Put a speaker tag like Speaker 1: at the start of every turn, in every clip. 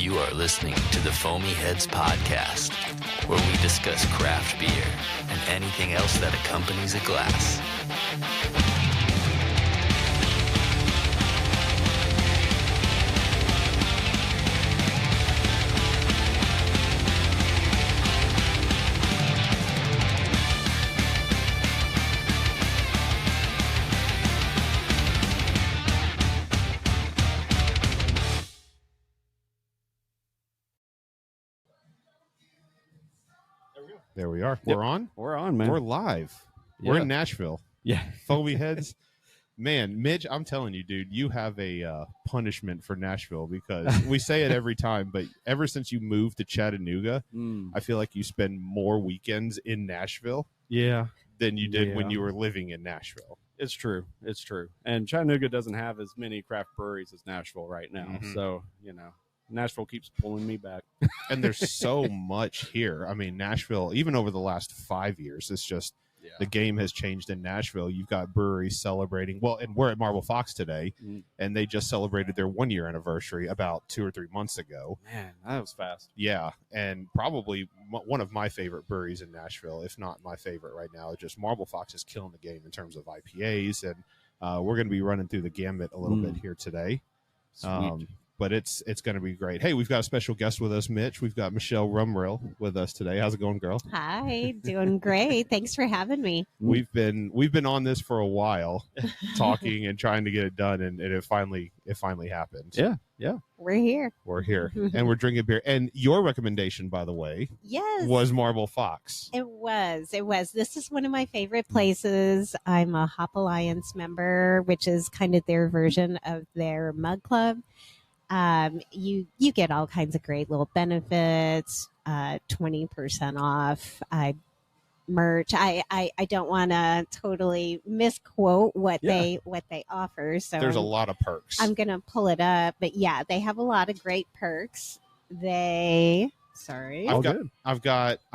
Speaker 1: You are listening to the Foamy Heads Podcast, where we discuss craft beer and anything else that accompanies a glass.
Speaker 2: There we are. We're on.
Speaker 3: We're on, man.
Speaker 2: We're live.
Speaker 3: Yeah.
Speaker 2: We're in Nashville.
Speaker 3: Yeah.
Speaker 2: Foamy Heads. Man, Mitch, I'm telling you, dude, you have a punishment for Nashville because we say it every time, but ever since you moved to Chattanooga, I feel like you spend more weekends in Nashville than you did when you were living in Nashville.
Speaker 3: It's true. It's true. And Chattanooga doesn't have as many craft breweries as Nashville right now.
Speaker 2: Mm-hmm.
Speaker 3: So, you know, Nashville keeps pulling me back.
Speaker 2: And there's so much here. I mean, Nashville, even over the last 5 years, it's just the game has changed in Nashville. You've got breweries celebrating. Well, and we're at Marble Fox today, and they just celebrated their 1 year anniversary about 2 or 3 months ago.
Speaker 3: Man, that was fast.
Speaker 2: Yeah, and probably one of my favorite breweries in Nashville, if not my favorite right now. Just Marble Fox is killing the game in terms of IPAs, and we're going to be running through the gambit a little bit here today.
Speaker 3: Sweet.
Speaker 2: But it's going to be great. Hey, we've got a special guest with us, Mitch. We've got Michelle Rumrill with us today. How's it going, girl?
Speaker 4: Hi, doing great. Thanks for having me.
Speaker 2: We've been on this for a while, talking and trying to get it done, and it finally happened.
Speaker 3: Yeah.
Speaker 4: We're here.
Speaker 2: We're here, and we're drinking beer. And your recommendation, by the way,
Speaker 4: Yes.
Speaker 2: was Marble Fox.
Speaker 4: It was. This is one of my favorite places. I'm a Hop Alliance member, which is kind of their version of their mug club. You get all kinds of great little benefits, 20% off, merch. I don't want to totally misquote what they offer. So
Speaker 2: There's a lot of perks.
Speaker 4: I'm going to pull it up, but yeah, they have a lot of great perks.
Speaker 2: I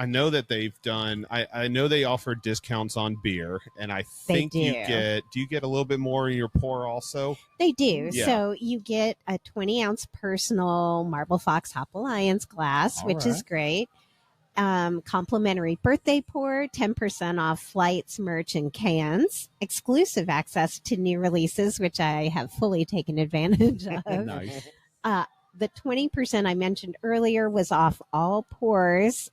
Speaker 2: know that they've done, I know they offer discounts on beer, and I think do you get a little bit more in your pour also?
Speaker 4: They do.
Speaker 2: Yeah.
Speaker 4: So you get a 20-ounce personal Marble Fox Hop Alliance glass, which is great. Complimentary birthday pour, 10% off flights, merch, and cans. Exclusive access to new releases, which I have fully taken advantage of.
Speaker 3: Nice.
Speaker 4: The 20% I mentioned earlier was off all pours,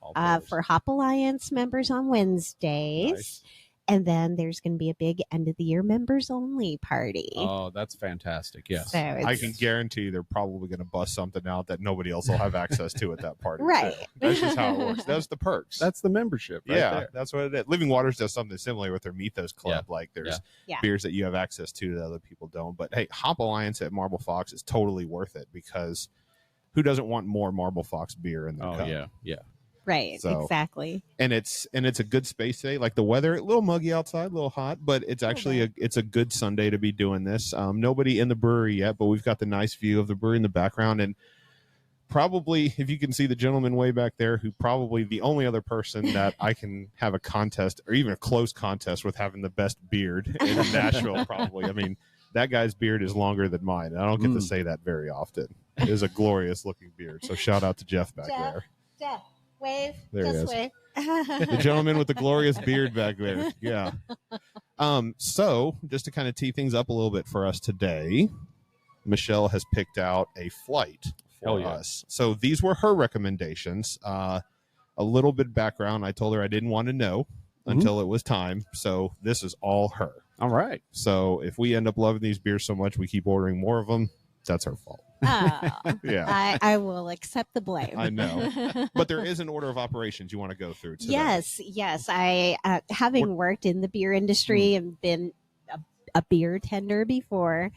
Speaker 4: for Hop Alliance members on Wednesdays.
Speaker 2: Nice.
Speaker 4: And then there's going to be a big end of the year members only party.
Speaker 3: Oh, that's fantastic. Yes.
Speaker 4: So
Speaker 2: I can guarantee they're probably going to bust something out that nobody else will have access to at that party.
Speaker 4: Right.
Speaker 2: So that's just how it works. That's the perks.
Speaker 3: That's the membership. Right there.
Speaker 2: That's what it is. Living Waters does something similar with their Mythos Club.
Speaker 3: Yeah.
Speaker 2: Like there's
Speaker 4: Yeah.
Speaker 2: beers that you have access to that other people don't. But hey, Hop Alliance at Marble Fox is totally worth it because who doesn't want more Marble Fox beer in their cup?
Speaker 3: Yeah.
Speaker 4: Right,
Speaker 2: So-
Speaker 4: exactly.
Speaker 2: And it's a good space today. Like the weather, a little muggy outside, a little hot, but it's actually it's a good Sunday to be doing this. Nobody in the brewery yet, but we've got the nice view of the brewery in the background, and probably if you can see the gentleman way back there, who probably the only other person that I can have a contest or even a close contest with having the best beard in Nashville. Probably, I mean, that guy's beard is longer than mine. I don't get to say that very often. It is a glorious looking beard. So shout out to Jeff back there.
Speaker 4: Jeff, wave.
Speaker 2: There he
Speaker 4: Just
Speaker 2: is.
Speaker 4: wave.
Speaker 2: The gentleman with the glorious beard back there. Yeah. So just to kind of tee things up a little bit for us today, Michelle has picked out a flight for us. So these were her recommendations. A little bit background. I told her I didn't want to know until it was time. So this is all her.
Speaker 3: All right.
Speaker 2: So if we end up loving these beers so much we keep ordering more of them, that's her fault.
Speaker 4: Oh,
Speaker 2: Yeah.
Speaker 4: I will accept the blame.
Speaker 2: I know. But there is an order of operations you want to go through today.
Speaker 4: Yes. I, having worked in the beer industry and been a beer tender before,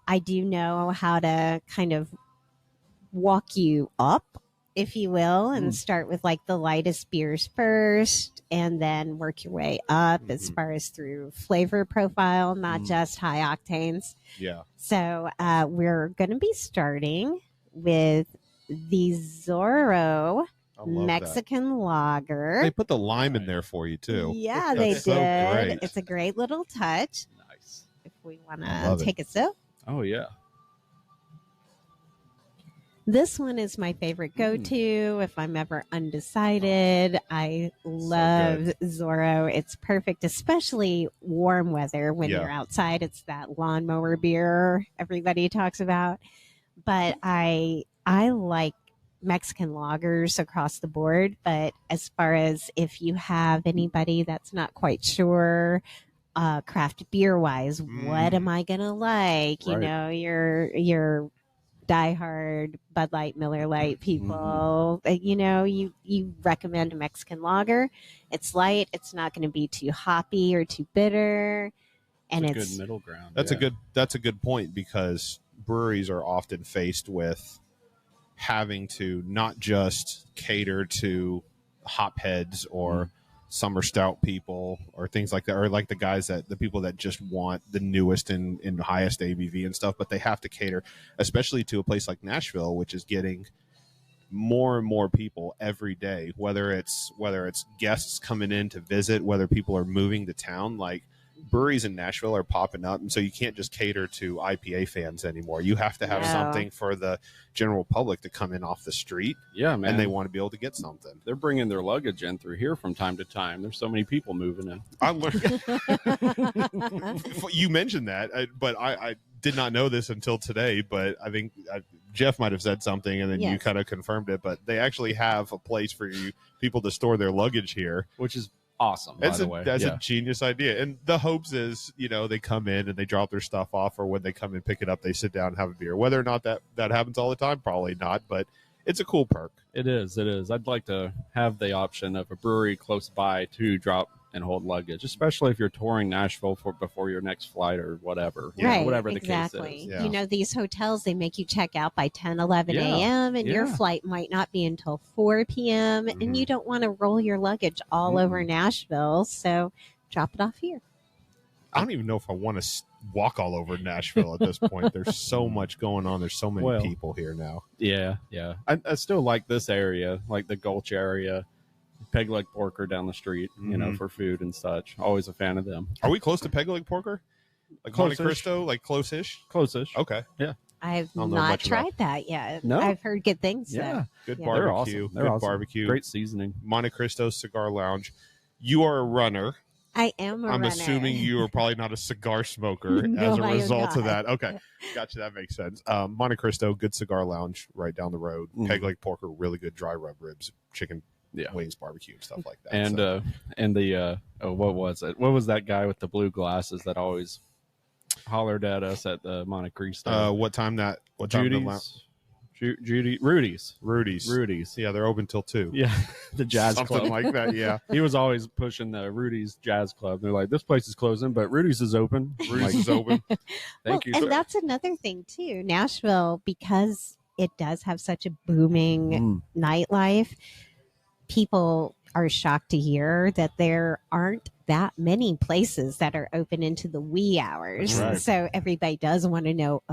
Speaker 4: I do know how to kind of walk you up, if you will, and start with like the lightest beers first and then work your way up as far as through flavor profile, not just high octanes.
Speaker 2: Yeah.
Speaker 4: So we're going to be starting with the Zoro
Speaker 2: I love
Speaker 4: Mexican Lager.
Speaker 2: They put the lime in there for you too.
Speaker 4: Yeah, they
Speaker 2: That's so
Speaker 4: did.
Speaker 2: great.
Speaker 4: It's a great little touch.
Speaker 3: Nice.
Speaker 4: If we want
Speaker 2: I love
Speaker 4: to
Speaker 2: it.
Speaker 4: take a sip.
Speaker 3: Oh, yeah.
Speaker 4: This one is my favorite go-to if I'm ever undecided. I love Zoro. It's perfect, especially warm weather when you're outside. It's that lawnmower beer everybody talks about. But I like Mexican lagers across the board. But as far as if you have anybody that's not quite sure, craft beer wise, what am I gonna like? You know, your diehard Bud Light, Miller Light people, you know, you recommend a Mexican lager. It's light. It's not going to be too hoppy or too bitter, and
Speaker 3: it's a
Speaker 4: it's
Speaker 3: good middle ground.
Speaker 2: That's a good point, because breweries are often faced with having to not just cater to hopheads or summer stout people or things like that, or like the people that just want the newest and highest ABV and stuff, but they have to cater especially to a place like Nashville, which is getting more and more people every day, whether it's guests coming in to visit, whether people are moving to town. Like, breweries in Nashville are popping up, and so you can't just cater to IPA fans anymore. You have to have something for the general public to come in off the street.
Speaker 3: Yeah, man.
Speaker 2: And they want to be able to get something.
Speaker 3: They're bringing their luggage in through here from time to time. There's so many people moving in.
Speaker 2: I learned. You mentioned that, but I did not know this until today. But I think Jeff might have said something, and then you kind of confirmed it. But they actually have a place for people to store their luggage here,
Speaker 3: which is awesome. That's
Speaker 2: a genius idea. And the hopes is, you know, they come in and they drop their stuff off, or when they come and pick it up, they sit down and have a beer. Whether or not that happens all the time, probably not, but it's a cool perk.
Speaker 3: It is. I'd like to have the option of a brewery close by to drop and hold luggage, especially if you're touring Nashville before your next flight or whatever. Whatever the case is.
Speaker 4: Yeah. You know, these hotels, they make you check out by 10, 11 a.m. and your flight might not be until 4 p.m. And you don't want to roll your luggage all over Nashville. So drop it off here.
Speaker 2: I don't even know if I want to walk all over Nashville at this point. There's so much going on. There's so many people here now.
Speaker 3: Yeah. I still like this area, like the Gulch area. Peg Leg Porker down the street, you know, for food and such. Always a fan of them.
Speaker 2: Are we close to Peg Leg Porker? Like Monte Cristo, like close-ish?
Speaker 3: Close-ish.
Speaker 2: Okay.
Speaker 3: Yeah.
Speaker 4: I've not tried that yet.
Speaker 3: No?
Speaker 4: I've heard good things.
Speaker 3: Yeah.
Speaker 2: Good
Speaker 3: They're
Speaker 2: barbecue.
Speaker 3: awesome. They're
Speaker 2: Good
Speaker 3: awesome.
Speaker 2: barbecue.
Speaker 3: Great seasoning.
Speaker 2: Monte Cristo Cigar Lounge. You are a runner.
Speaker 4: I am a runner.
Speaker 2: I'm assuming you are probably not a cigar smoker as a result of that. Okay. Gotcha. That makes sense. Monte Cristo, good cigar lounge right down the road. Peg Leg Porker, really good dry rub ribs, chicken wings, barbecue, and stuff like that.
Speaker 3: And what was it? What was that guy with the blue glasses that always hollered at us at the Monte Cristo?
Speaker 2: What time? Rudy's. Yeah, they're open till 2.
Speaker 3: Yeah, the jazz
Speaker 2: something
Speaker 3: club.
Speaker 2: like that. Yeah,
Speaker 3: he was always pushing the Rudy's Jazz Club. They're like, this place is closing, but Rudy's is open.
Speaker 2: Rudy's is open.
Speaker 3: Thank you.
Speaker 4: And
Speaker 3: sir.
Speaker 4: that's another thing too. Nashville, because it does have such a booming nightlife, people are shocked to hear that there aren't that many places that are open into the wee hours.
Speaker 3: Right.
Speaker 4: So everybody does want to know,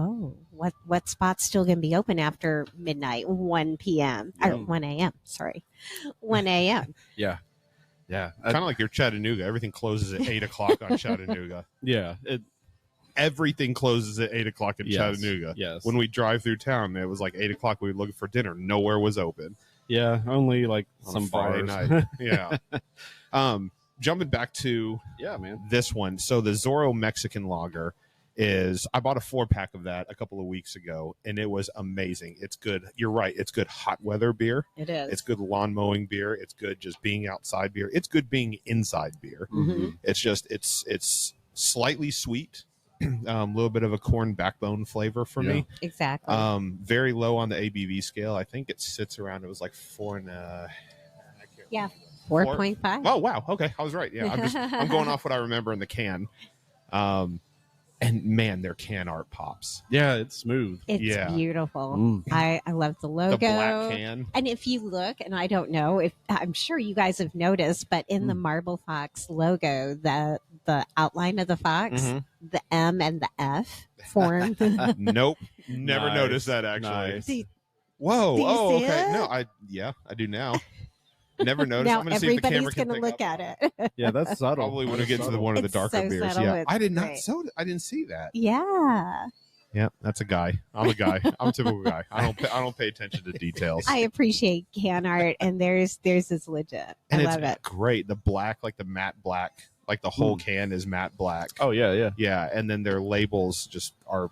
Speaker 4: what spot's still going to be open after midnight, 1 p.m. or 1 a.m. Sorry, 1 a.m.
Speaker 3: Yeah.
Speaker 2: Kind of like your Chattanooga. Everything closes at 8 o'clock on Chattanooga.
Speaker 3: Yeah.
Speaker 2: Everything closes at 8 o'clock in Chattanooga.
Speaker 3: Yes.
Speaker 2: When we drive through town, it was like 8 o'clock. We were looking for dinner. Nowhere was open.
Speaker 3: Yeah. Only like
Speaker 2: On
Speaker 3: some
Speaker 2: Friday
Speaker 3: bars.
Speaker 2: night. Yeah. Jumping back to this one. So the Zoro Mexican Lager I bought a 4-pack of that a couple of weeks ago, and it was amazing. It's good. You're right. It's good hot weather beer.
Speaker 4: It is.
Speaker 2: It's good lawn mowing beer. It's good just being outside beer. It's good being inside beer. It's just, it's slightly sweet. A little bit of a corn backbone flavor for me.
Speaker 4: Exactly.
Speaker 2: Very low on the ABV scale. I think it sits around, it was like 4.5.
Speaker 4: 4.5.
Speaker 2: Oh wow, okay, I was right. Yeah, I'm going off what I remember in the can. And man, their can art pops.
Speaker 3: Yeah, it's smooth.
Speaker 4: It's beautiful. I love the logo.
Speaker 2: The black can.
Speaker 4: And if you look, and I don't know if I'm sure you guys have noticed, but in the Marble Fox logo, the outline of the fox, the M and the F form.
Speaker 2: Nope, never noticed that actually.
Speaker 3: Nice.
Speaker 2: Whoa!
Speaker 4: Do you see
Speaker 2: okay.
Speaker 4: it?
Speaker 2: No, I do now. Never noticed.
Speaker 4: Now
Speaker 2: I'm gonna see if the camera
Speaker 4: everybody's
Speaker 2: can
Speaker 4: going to
Speaker 2: pick
Speaker 4: look
Speaker 2: up.
Speaker 4: at it.
Speaker 3: Yeah, that's subtle.
Speaker 2: Probably when we get to one of the
Speaker 4: It's
Speaker 2: darker
Speaker 4: so
Speaker 2: beers.
Speaker 4: subtle,
Speaker 2: Yeah,
Speaker 4: it's
Speaker 2: I did not.
Speaker 4: great.
Speaker 2: I didn't see that.
Speaker 4: Yeah.
Speaker 2: Yeah, that's a guy. I'm a guy. I'm a typical guy. I don't pay attention to details.
Speaker 4: I appreciate can art, and theirs is legit.
Speaker 2: And
Speaker 4: I love it.
Speaker 2: Great. The black, like the matte black, like the whole can is matte black.
Speaker 3: Oh yeah.
Speaker 2: Yeah, and then their labels just are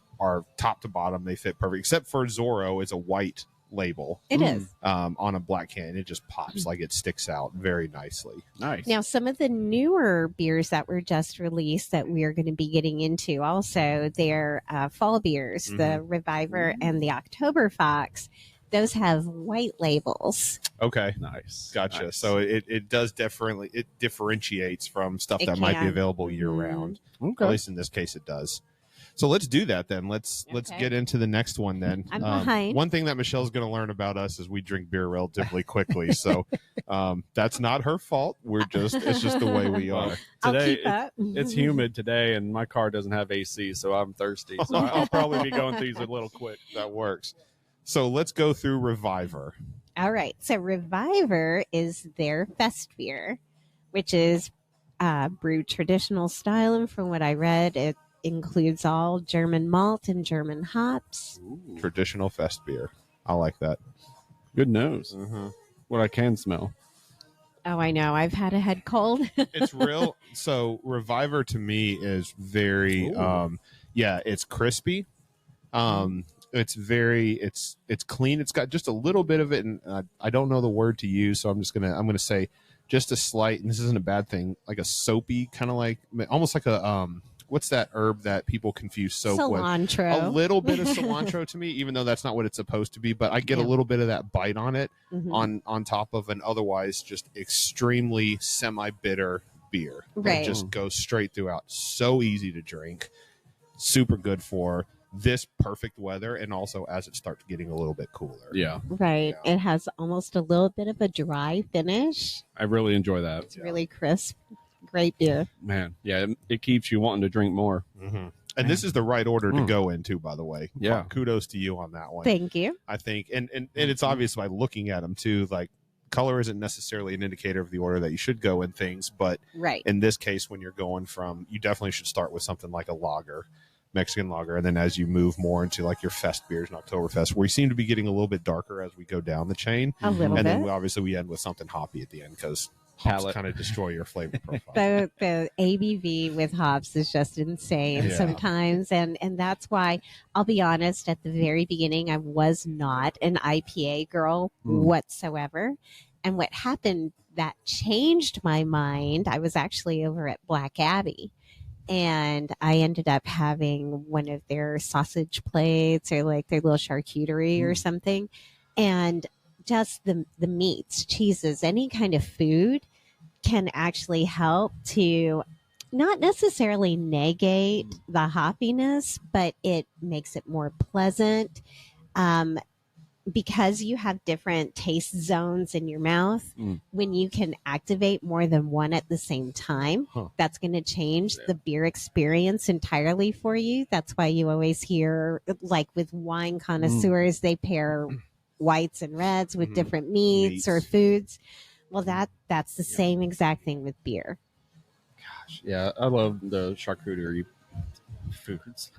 Speaker 2: top to bottom. They fit perfect, except for Zoro is a white label.
Speaker 4: It is.
Speaker 2: On a black can. It just pops like it sticks out very nicely.
Speaker 3: Nice.
Speaker 4: Now, some of the newer beers that were just released that we're going to be getting into also, they're fall beers, the Reviver and the Oktoberfest. Those have white labels.
Speaker 2: Okay.
Speaker 3: Nice.
Speaker 2: Gotcha.
Speaker 3: Nice.
Speaker 2: So it does definitely, it differentiates from stuff that might be available year round.
Speaker 3: Okay.
Speaker 2: At least in this case it does. So let's do that then. Let's get into the next one then.
Speaker 4: I'm behind.
Speaker 2: One thing that Michelle's going to learn about us is we drink beer relatively quickly. So that's not her fault. It's just the way we are.
Speaker 4: I'll
Speaker 3: Today
Speaker 4: keep up.
Speaker 3: it's humid today, and my car doesn't have AC, so I'm thirsty. So I'll probably be going through these a little quick.
Speaker 2: That works. So let's go through Reviver.
Speaker 4: All right. So Reviver is their Festbier, which is brewed traditional style. And from what I read, it includes all German malt and German hops.
Speaker 3: Ooh.
Speaker 2: Traditional Festbier. I like that.
Speaker 3: Good nose. What I can smell.
Speaker 4: Oh, I know. I've had a head cold.
Speaker 2: It's real. So Reviver to me is very, it's crispy. It's very, it's clean. It's got just a little bit of it. And I don't know the word to use. So I'm going to say just a slight, and this isn't a bad thing, like a soapy kind of like, almost like a, what's that herb that people confuse soap
Speaker 4: Cilantro.
Speaker 2: with? A little bit of cilantro to me, even though that's not what it's supposed to be. But I get a little bit of that bite on it on top of an otherwise just extremely semi-bitter beer.
Speaker 4: Right.
Speaker 2: It just goes straight throughout. So easy to drink. Super good for this perfect weather, and also as it starts getting a little bit cooler.
Speaker 3: Yeah.
Speaker 4: Right.
Speaker 2: Yeah.
Speaker 4: It has almost a little bit of a dry finish.
Speaker 3: I really enjoy that.
Speaker 4: It's really crisp. Great beer.
Speaker 3: Man, yeah, it keeps you wanting to drink more.
Speaker 2: And this is the right order to go into, by the way.
Speaker 3: Yeah.
Speaker 2: Kudos to you on that one.
Speaker 4: Thank you.
Speaker 2: I think, and it's obvious by looking at them too, like color isn't necessarily an indicator of the order that you should go in things, but in this case, when you're going from, you definitely should start with something like a lager, Mexican lager, and then as you move more into like your fest beers and Oktoberfest, where you seem to be getting a little bit darker as we go down the chain,
Speaker 4: A little
Speaker 2: and
Speaker 4: bit.
Speaker 2: then we end with something hoppy at the end because hops kind of destroy your flavor profile.
Speaker 4: The ABV with hops is just insane sometimes, and that's why I'll be honest. At the very beginning, I was not an IPA girl whatsoever, and what happened that changed my mind. I was actually over at Black Abbey, and I ended up having one of their sausage plates or like their little charcuterie or something, and just the meats, cheeses, any kind of food can actually help to not necessarily negate the hoppiness, but it makes it more pleasant. Because you have different taste zones in your mouth, when you can activate more than one at the same time, that's going to change the beer experience entirely for you. That's why you always hear, like with wine connoisseurs, they pair whites and reds with different meats or foods. Well, that's the same exact thing with beer.
Speaker 3: Gosh, yeah, I love the charcuterie foods,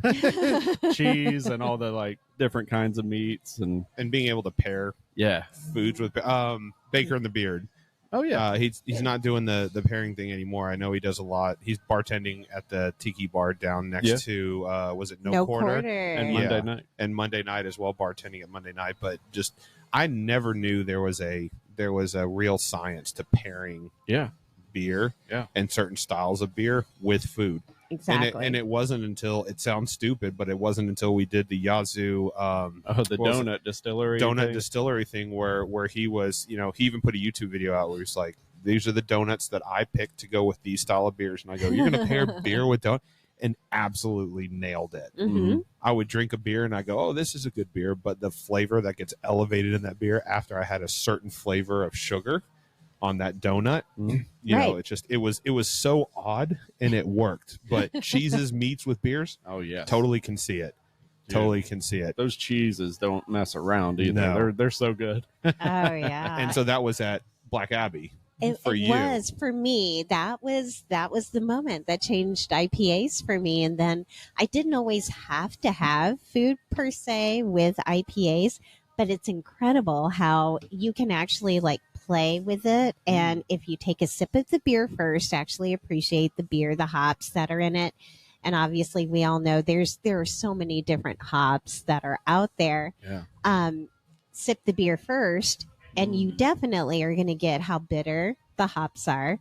Speaker 3: cheese, and all the like different kinds of meats, and
Speaker 2: being able to pair foods with Baker and the Beard.
Speaker 3: Oh yeah,
Speaker 2: he's not doing the pairing thing anymore. I know he does a lot. He's bartending at the Tiki Bar down next to was it No Quarter?
Speaker 3: And Monday night,
Speaker 2: and Monday night as well, bartending at Monday night. But just I never knew there was a real science to pairing beer and certain styles of beer with food.
Speaker 4: Exactly.
Speaker 2: And it wasn't until, it sounds stupid, but it wasn't until we did the Yazoo donut distillery thing where he was, he even put a YouTube video out where he's like, these are the donuts that I picked to go with these style of beers. And I go, you're going to pair beer with donut? And absolutely nailed it. I would drink a beer and I go, oh, this is a good beer. But the flavor that gets elevated in that beer after I had a certain flavor of sugar on that donut, you know, it was so odd and it worked. But cheeses, meats with beers, totally can see it. Dude, totally can see it.
Speaker 3: Those cheeses don't mess around either. No. They're so good.
Speaker 4: Oh yeah.
Speaker 2: And so that was at Black Abbey.
Speaker 4: It was for me. That was the moment that changed IPAs for me. And then I didn't always have to have food per se with IPAs, but it's incredible how you can actually like play with it. And if you take a sip of the beer first, actually appreciate the beer, the hops that are in it. And obviously we all know there are so many different hops that are out there.
Speaker 3: Yeah.
Speaker 4: Sip the beer first. And you definitely are going to get how bitter the hops are.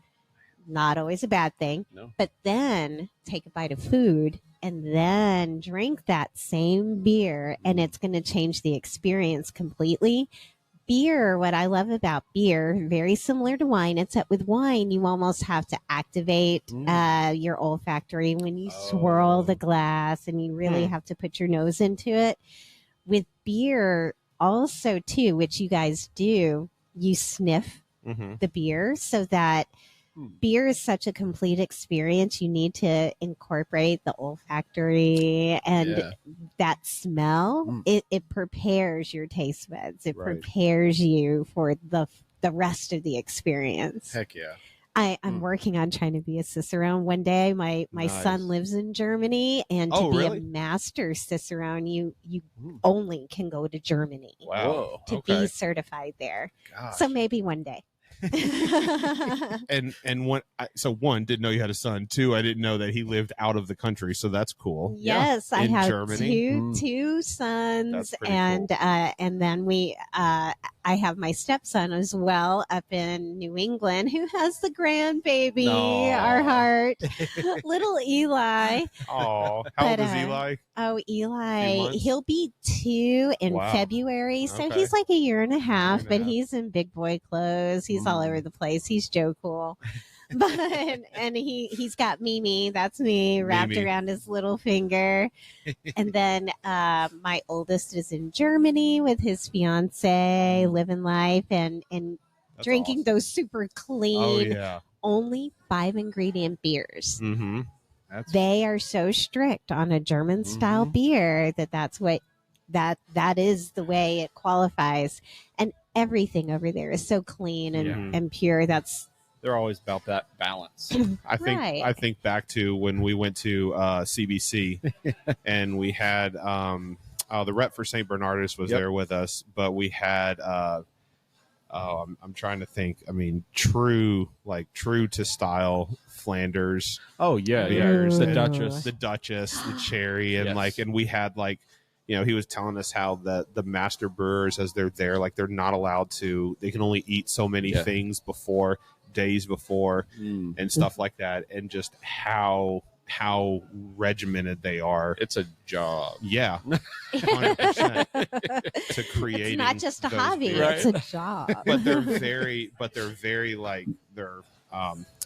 Speaker 4: Not always a bad thing.
Speaker 3: No.
Speaker 4: But then take a bite of food and then drink that same beer, and it's going to change the experience completely. Beer, what I love about beer, very similar to wine, except with wine, you almost have to activate your olfactory when you swirl the glass, and you really have to put your nose into it. With beer, also too, which you guys do, you sniff the beer, so that beer is such a complete experience. You need to incorporate the olfactory and that smell. It prepares your taste buds. It prepares you for the rest of the experience.
Speaker 3: Heck yeah.
Speaker 4: I'm working on trying to be a Cicerone one day. My son lives in Germany, and to be a master Cicerone, you only can go to Germany to be certified there.
Speaker 3: Gosh.
Speaker 4: So maybe one day.
Speaker 2: and one, didn't know you had a son. Two, I didn't know that he lived out of the country, so that's cool.
Speaker 4: Yes, I have
Speaker 2: Germany.
Speaker 4: two sons,
Speaker 2: and
Speaker 4: cool. And then I have my stepson as well up in New England, who has the grandbaby, our heart, little Eli.
Speaker 2: Oh, how old is Eli?
Speaker 4: Oh, Eli, he'll be 2 in February, so he's like a year and a half, but he's in big boy clothes. He's all over the place. He's Joe Cool. But and he's got Mimi, that's me, wrapped around his little finger. And then my oldest is in Germany with his fiance, living life and drinking those super clean, only 5 ingredient beers. They are so strict on a German style beer that is the way it qualifies. And everything over there is so clean and pure.
Speaker 2: They're always about that balance. I think back to when we went to CBC and we had the rep for St. Bernardus was there with us, but we had I'm trying to think. I mean, true to style Flanders.
Speaker 3: Oh yeah,
Speaker 2: beers,
Speaker 3: the
Speaker 2: Duchess, the cherry, and and we had he was telling us how the master brewers, as they're there, they're not allowed to. They can only eat so many things days before, and stuff like that, and just how regimented they are.
Speaker 3: It's a job.
Speaker 2: Yeah, 100% to creating.
Speaker 4: It's not just a hobby;
Speaker 2: beers.
Speaker 4: It's a job.
Speaker 2: But they're very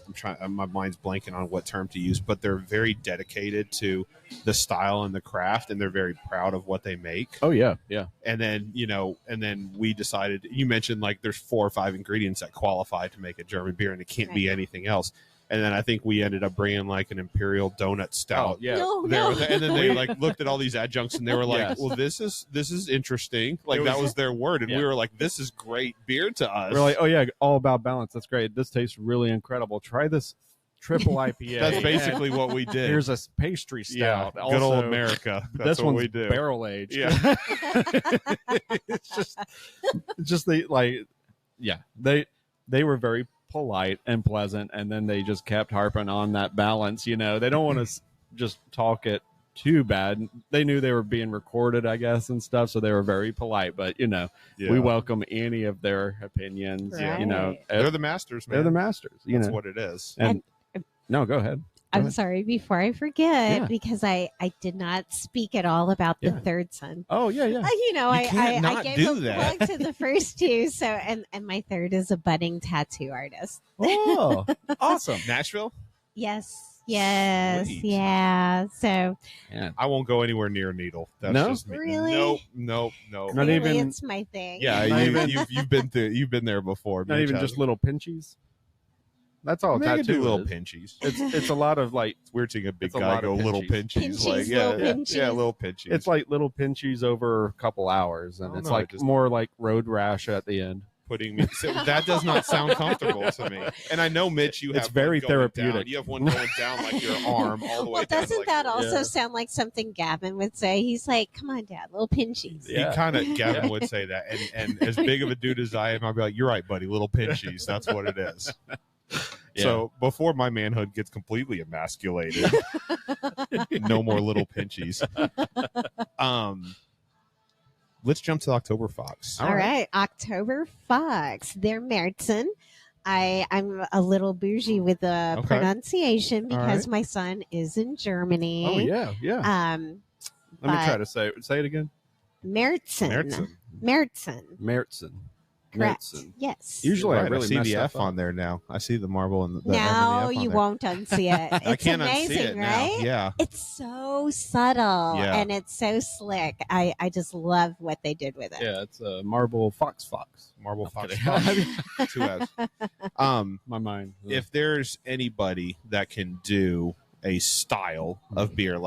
Speaker 2: I'm trying. My mind's blanking on what term to use, but they're very dedicated to the style and the craft, and they're very proud of what they make.
Speaker 3: Oh yeah.
Speaker 2: And then we decided. You mentioned there's 4 or 5 ingredients that qualify to make a German beer, and it can't be anything else. And then I think we ended up bringing an imperial donut stout.
Speaker 3: Oh, yeah.
Speaker 4: No.
Speaker 2: And then they looked at all these adjuncts and they were like, well, this is interesting. That was their word. And we were like, this is great beer to us.
Speaker 3: We're like, oh yeah, all about balance. That's great. This tastes really incredible. Try this triple IPA.
Speaker 2: That's basically what we did.
Speaker 3: Here's a pastry stout.
Speaker 2: Yeah, good old America. That's
Speaker 3: this
Speaker 2: what
Speaker 3: one's
Speaker 2: we do.
Speaker 3: Barrel aged.
Speaker 2: Yeah.
Speaker 3: it's just they were very polite and pleasant, and then they just kept harping on that balance. They don't want to just talk it too bad. They knew they were being recorded, I guess, and stuff, so they were very polite. But we welcome any of their opinions.
Speaker 4: Right.
Speaker 2: They're the masters, man.
Speaker 3: They're the masters.
Speaker 2: That's what it is.
Speaker 3: And no, go ahead.
Speaker 4: I'm sorry, before I forget, because I did not speak at all about the third son.
Speaker 3: Oh, yeah.
Speaker 4: I gave a plug to the first 2. So, and my third is a budding tattoo artist.
Speaker 3: Oh, awesome.
Speaker 2: Nashville?
Speaker 4: Yes.
Speaker 2: Sweet.
Speaker 4: Yeah. So
Speaker 2: I won't go anywhere near a needle. That's just me.
Speaker 4: Really?
Speaker 2: Nope.
Speaker 3: Not even.
Speaker 4: It's my thing.
Speaker 2: Yeah, you've been there before.
Speaker 3: Not even just little pinchies. That's all.
Speaker 2: I do little
Speaker 3: is.
Speaker 2: pinchies.
Speaker 3: It's a lot of
Speaker 2: It's weird seeing a big guy go little pinchies. Little pinchies.
Speaker 3: It's like little pinchies over a couple hours, and it's more like road rash at the end.
Speaker 2: putting me. So that does not sound comfortable to me. And I know, Mitch, you have
Speaker 3: It's very
Speaker 2: one going
Speaker 3: therapeutic.
Speaker 2: down. You have one going down like your arm all the way
Speaker 4: Well,
Speaker 2: down.
Speaker 4: doesn't
Speaker 2: like
Speaker 4: that
Speaker 2: your-
Speaker 4: also sound like something Gavin would say? He's like, "Come on, Dad, little pinchies."
Speaker 3: Yeah.
Speaker 2: He kind of, Gavin would say that. And as big of a dude as I am, I'd be like, you're right, buddy, little pinchies. That's what it is.
Speaker 3: Yeah.
Speaker 2: So before my manhood gets completely emasculated, no more little pinchies. Let's jump to October Fox.
Speaker 4: All right, October Fox. They're Märzen. I'm a little bougie with the
Speaker 2: Okay.
Speaker 4: pronunciation
Speaker 2: All
Speaker 4: because
Speaker 2: right.
Speaker 4: my son is in Germany.
Speaker 3: Oh yeah, yeah. Let me try to say it again.
Speaker 4: Märzen.
Speaker 2: Märzen.
Speaker 4: Märzen.
Speaker 3: Märzen.
Speaker 4: Correct.
Speaker 3: Märzen.
Speaker 4: Yes.
Speaker 3: Usually,
Speaker 2: Right,
Speaker 3: I really
Speaker 2: see
Speaker 3: mess
Speaker 2: the
Speaker 3: stuff
Speaker 2: F
Speaker 3: up.
Speaker 2: on there now. I see the marble and the M
Speaker 4: Now
Speaker 2: and the F on
Speaker 4: you
Speaker 2: there.
Speaker 4: won't unsee it. It's
Speaker 2: I can't
Speaker 4: amazing,
Speaker 2: unsee it
Speaker 4: right?
Speaker 2: now. Yeah.
Speaker 4: It's so subtle
Speaker 2: Yeah.
Speaker 4: and it's so slick. I just love what they did with it.
Speaker 3: Yeah, it's a Marble Fox.
Speaker 2: Marble Fox.
Speaker 3: kidding.
Speaker 2: Fox. Two F's.
Speaker 3: My mind.
Speaker 2: If there's anybody that can do a style of beer,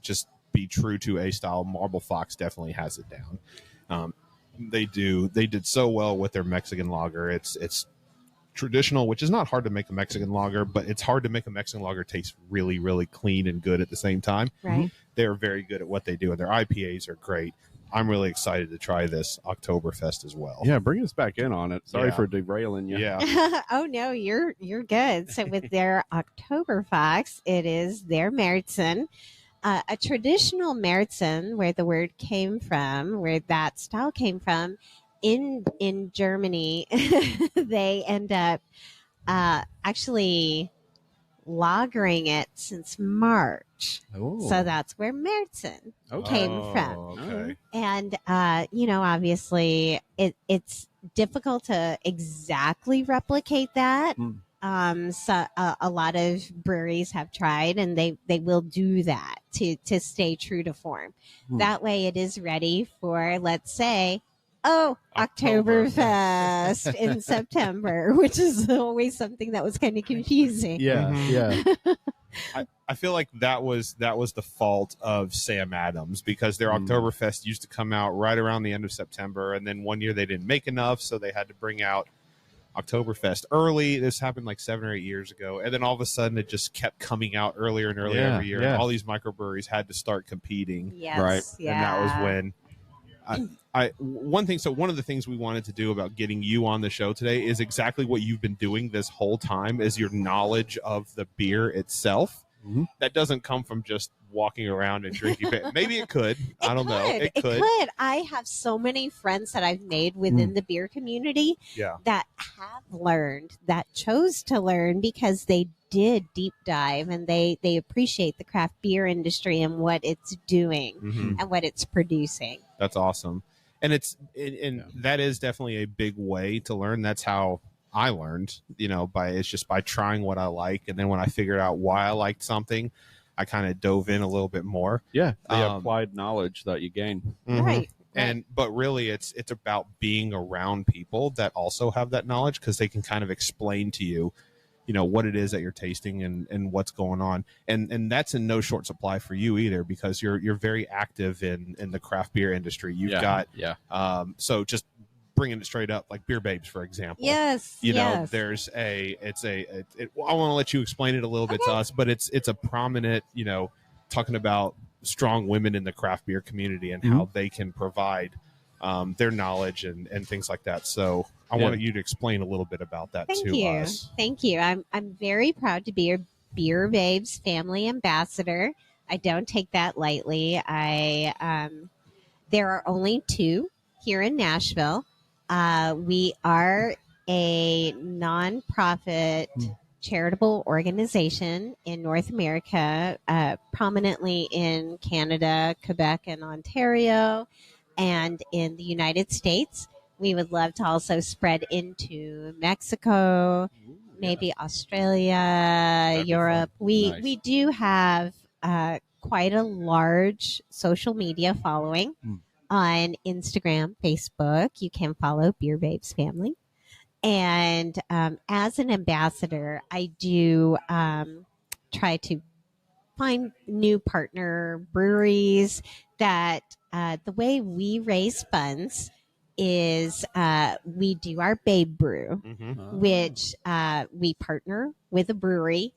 Speaker 2: just be true to a style, Marble Fox definitely has it down. They did so well with their Mexican lager. It's traditional, which is not hard to make a Mexican lager, but it's hard to make a Mexican lager taste really, really clean and good at the same time.
Speaker 4: Right.
Speaker 2: They're very good at what they do, and their IPAs are great. I'm really excited to try this Oktoberfest as well.
Speaker 3: Yeah, bring us back in on it. Sorry
Speaker 2: Yeah.
Speaker 3: for derailing you.
Speaker 2: Yeah.
Speaker 4: Oh no, you're good. So with their October Fox, it is their Märzen. A traditional Märzen, where the word came from, where that style came from, in Germany, they end up actually lagering it since March.
Speaker 3: Oh.
Speaker 4: So that's where Märzen came from.
Speaker 2: Okay.
Speaker 4: And, obviously it's difficult to exactly replicate that. So a lot of breweries have tried and they will do that to stay true to form. That way it is ready for, let's say, Oktoberfest in September, which is always something that was kind of confusing.
Speaker 3: Yeah,
Speaker 2: Mhm.
Speaker 3: yeah.
Speaker 2: I feel like that was the fault of Sam Adams, because their Oktoberfest used to come out right around the end of September, and then one year they didn't make enough, so they had to bring out Oktoberfest early. This happened like 7 or 8 years ago, and then all of a sudden it just kept coming out earlier and earlier every year.
Speaker 3: Yeah.
Speaker 2: And all these microbreweries had to start competing,
Speaker 4: Yes,
Speaker 2: right?
Speaker 4: yeah.
Speaker 2: And that was when one of the things we wanted to do about getting you on the show today is exactly what you've been doing this whole time, is your knowledge of the beer itself.
Speaker 3: Mhm.
Speaker 2: That doesn't come from just walking around and drinking beer. Maybe it could. I don't know. It could.
Speaker 4: I have so many friends that I've made within the beer community
Speaker 2: Yeah.
Speaker 4: that have learned, that chose to learn because they did deep dive and they appreciate the craft beer industry and what it's doing
Speaker 2: Mhm.
Speaker 4: and what it's producing.
Speaker 2: That's awesome. And that is definitely a big way to learn. That's how I learned, it's just by trying what I like. And then when I figured out why I liked something, I kind of dove in a little bit more.
Speaker 3: Yeah, the
Speaker 2: Um,
Speaker 3: applied knowledge that you gain.
Speaker 2: Mhm.
Speaker 4: Right.
Speaker 2: But really it's about being around people that also have that knowledge, because they can kind of explain to you, what it is that you're tasting and what's going on. And that's in no short supply for you either, because you're very active in the craft beer industry. You've got, so just bringing it straight up, like Beer Babes, for example.
Speaker 4: Yes.
Speaker 2: There's I want to let you explain it a little bit to us, but it's a prominent, talking about strong women in the craft beer community and how they can provide their knowledge and things like that. So I wanted you to explain a little bit about that
Speaker 4: Thank
Speaker 2: to
Speaker 4: you.
Speaker 2: us.
Speaker 4: Thank you. I'm very proud to be your Beer Babes family ambassador. I don't take that lightly. There are only 2 here in Nashville. We are a nonprofit charitable organization in North America, prominently in Canada, Quebec, and Ontario, and in the United States. We would love to also spread into Mexico, maybe Australia,
Speaker 3: That'd be
Speaker 4: Europe.
Speaker 3: fun.
Speaker 4: We
Speaker 3: Nice.
Speaker 4: we do have quite a large social media following on Instagram, Facebook. You can follow Beer Babes Family. And as an ambassador, I do try to find new partner breweries that the way we raise funds is we do our Babe Brew,
Speaker 2: Mm-hmm.
Speaker 4: which we partner with a brewery,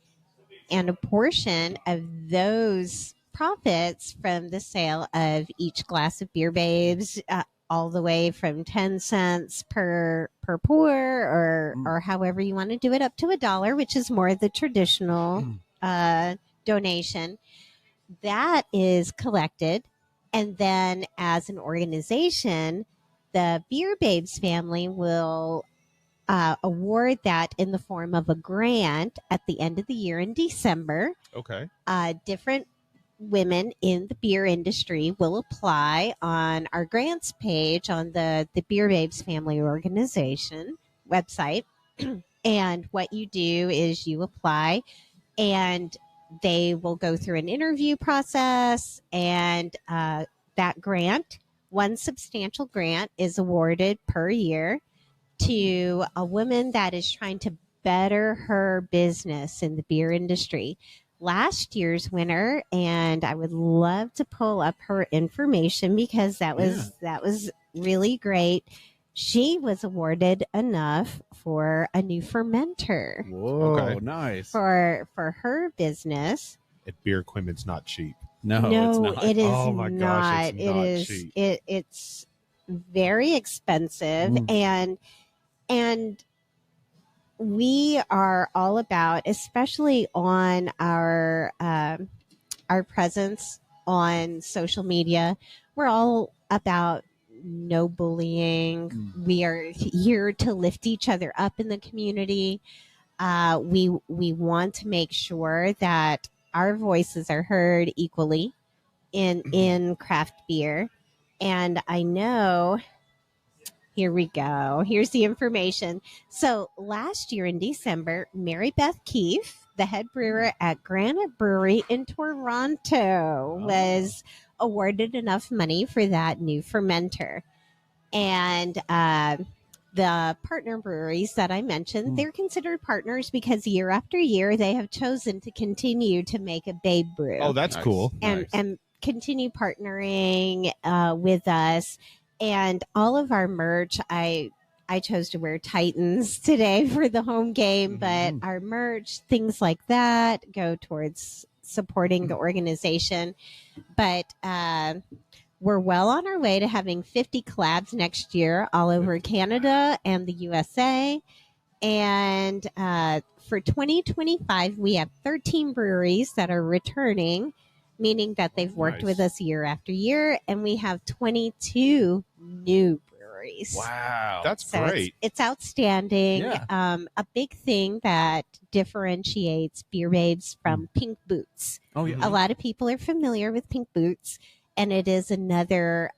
Speaker 4: and a portion of those profits from the sale of each glass of Beer Babes, all the way from 10 cents per pour, or however you want to do it, up to $1, which is more the traditional donation, that is collected. And then as an organization, the Beer Babes family will award that in the form of a grant at the end of the year in December.
Speaker 2: Okay.
Speaker 4: Different women in the beer industry will apply on our grants page on the Beer Babes Family Organization website. And what you do is you apply, and they will go through an interview process, and that grant, one substantial grant, is awarded per year to a woman that is trying to better her business in the beer industry. Last year's winner, and I would love to pull up her information because that was really great. She was awarded enough for a new fermenter.
Speaker 3: Whoa,
Speaker 2: Okay.
Speaker 3: nice.
Speaker 4: For her business.
Speaker 2: Beer equipment's not cheap.
Speaker 3: No, it's not.
Speaker 4: It is
Speaker 2: Oh my gosh, it's not cheap.
Speaker 4: It's very expensive, and we are all about, especially on our presence on social media, we're all about no bullying. We are here to lift each other up in the community. We want to make sure that our voices are heard equally in craft beer. And I know, here we go. Here's the information. So last year in December, Mary Beth Keefe, the head brewer at Granite Brewery in Toronto, was awarded enough money for that new fermenter. And the partner breweries that I mentioned, they're considered partners because year after year they have chosen to continue to make a Babe Brew.
Speaker 2: Oh, that's cool.
Speaker 4: And continue partnering with us. And all of our merch, I chose to wear Titans today for the home game, but our merch, things like that, go towards supporting the organization. But we're well on our way to having 50 collabs next year all over Canada and the USA. And for 2025, we have 13 breweries that are returning, meaning that they've worked with us year after year. And we have 22 new breweries.
Speaker 3: Wow.
Speaker 2: That's
Speaker 4: So
Speaker 2: great.
Speaker 4: it's outstanding.
Speaker 3: Yeah.
Speaker 4: A big thing that differentiates Beer Babes from Pink Boots.
Speaker 3: Oh, yeah.
Speaker 4: A lot of people are familiar with Pink Boots, and it is another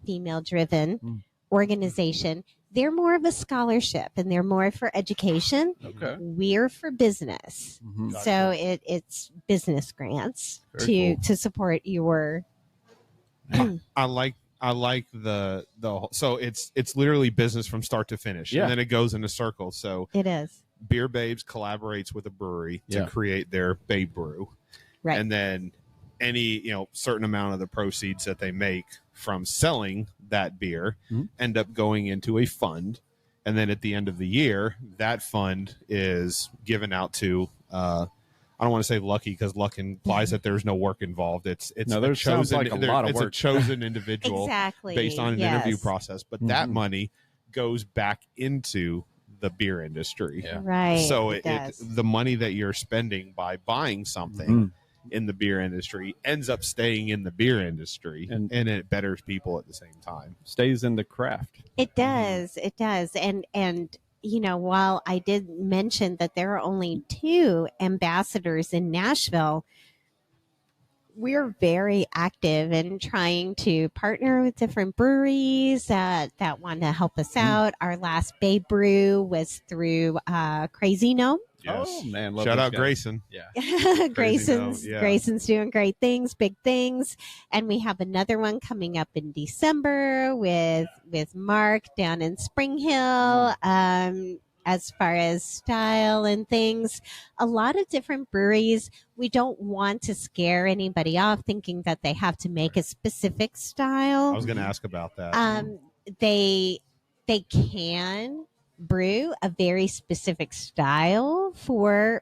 Speaker 4: female-driven organization. They're more of a scholarship, and they're more for education.
Speaker 3: Okay.
Speaker 4: We're for business. So it's business grants to support your.
Speaker 2: I like the so it's literally business from start to finish,
Speaker 3: Yeah.
Speaker 2: and then it goes in a circle. So
Speaker 4: It is.
Speaker 2: Beer Babes collaborates with a brewery to create their Babe Brew,
Speaker 4: Right.
Speaker 2: and then any certain amount of the proceeds that they make from selling that beer end up going into a fund, and then at the end of the year, that fund is given out to. I don't want to say lucky because luck implies that there's no work involved. It's
Speaker 3: No, there sounds
Speaker 2: chosen.
Speaker 3: like a lot of
Speaker 2: it's
Speaker 3: work.
Speaker 2: a chosen individual
Speaker 4: Exactly.
Speaker 2: based on an
Speaker 4: Yes.
Speaker 2: interview process, but that money goes back into the beer industry.
Speaker 3: Yeah.
Speaker 4: Right.
Speaker 2: So
Speaker 4: it does.
Speaker 2: the money that you're spending by buying something in the beer industry ends up staying in the beer industry, and it betters people at the same time.
Speaker 3: Stays in the craft.
Speaker 4: It does. It does. And while I did mention that there are only 2 ambassadors in Nashville, we're very active in trying to partner with different breweries that want to help us out. Our last Babe Brew was through Crazy Gnome.
Speaker 2: Yes.
Speaker 3: Oh, man. Love
Speaker 2: Shout
Speaker 3: those
Speaker 2: out
Speaker 3: guys.
Speaker 2: Grayson.
Speaker 3: Yeah.
Speaker 4: Grayson's doing great things, big things. And we have another one coming up in December with Mark down in Spring Hill. As far as style and things, a lot of different breweries, we don't want to scare anybody off thinking that they have to make a specific style.
Speaker 2: I was going to ask about that.
Speaker 4: they can brew a very specific style for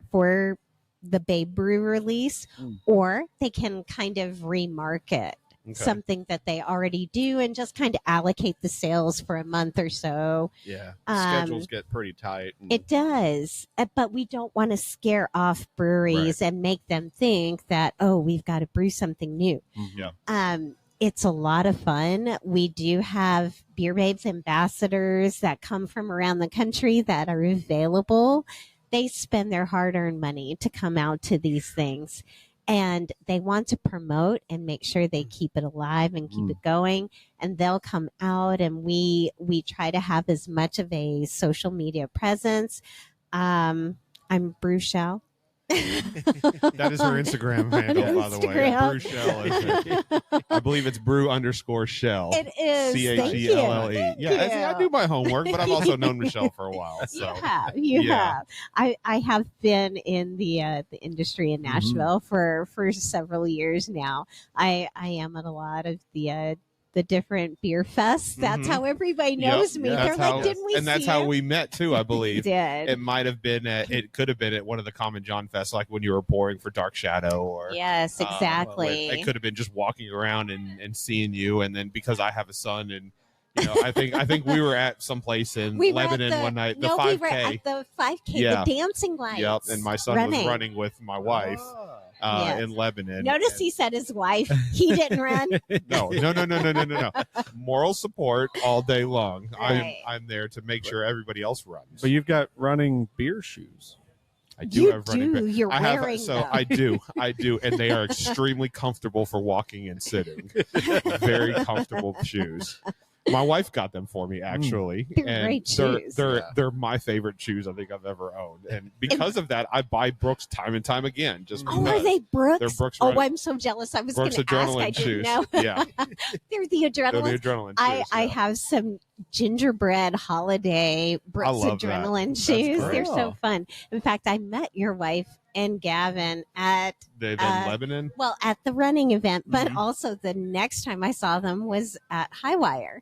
Speaker 4: the Babe Brew release, or they can kind of remarket something that they already do and just kind of allocate the sales for a month or so.
Speaker 3: Yeah, schedules get pretty tight.
Speaker 4: It does, but we don't want to scare off breweries and make them think that, oh, we've got to brew something new.
Speaker 3: Yeah.
Speaker 4: It's a lot of fun. We do have Beer Babes ambassadors that come from around the country that are available. They spend their hard-earned money to come out to these things, and they want to promote and make sure they keep it alive and keep it going. And they'll come out, and we try to have as much of a social media presence. I'm Brewchelle.
Speaker 2: That is her Instagram handle, by the way. Brewchelle. I believe it's brew_shell.
Speaker 4: It is.
Speaker 2: CHELLE. Yeah, see, I do my homework, but I've also known Michelle for a while. So.
Speaker 4: You have. I have been in the industry in Nashville for several years now. I am at a lot of the different beer fests. That's how everybody knows me. They're like, didn't we?
Speaker 2: And that's how we met too, I believe.
Speaker 4: Did.
Speaker 2: It might have been. It could have been at one of the Common John Fests, like when you were pouring for Dark Shadow, or
Speaker 4: yes, exactly.
Speaker 2: It could have been just walking around and seeing you, and then because I have a son, and I think we were at some place in Lebanon one night. The 5K.
Speaker 4: We were at the 5K, the dancing lights.
Speaker 2: Yep, and my son was running with my wife. In Lebanon.
Speaker 4: Notice he said his wife. He didn't run.
Speaker 2: No. Moral support all day long. Right. I'm there to make sure everybody else runs.
Speaker 3: But you've got running beer shoes.
Speaker 2: I do have running beer.
Speaker 4: You're wearing them.
Speaker 2: I do, and they are extremely comfortable for walking and sitting. Very comfortable shoes. My wife got them for me, actually.
Speaker 4: They're great shoes.
Speaker 2: They're my favorite shoes I think I've ever owned. And because of that, I buy Brooks time and time again.
Speaker 4: Are they Brooks?
Speaker 2: They're Brooks.
Speaker 4: I'm so jealous. I was going to ask. I didn't know.
Speaker 2: Yeah.
Speaker 4: They're the Adrenaline.
Speaker 2: They're the Adrenaline shoes.
Speaker 4: I have some gingerbread holiday Brooks Adrenaline shoes. They're so fun. In fact, I met your wife and Gavin at
Speaker 2: Lebanon.
Speaker 4: Well, at the running event, but also the next time I saw them was at Highwire.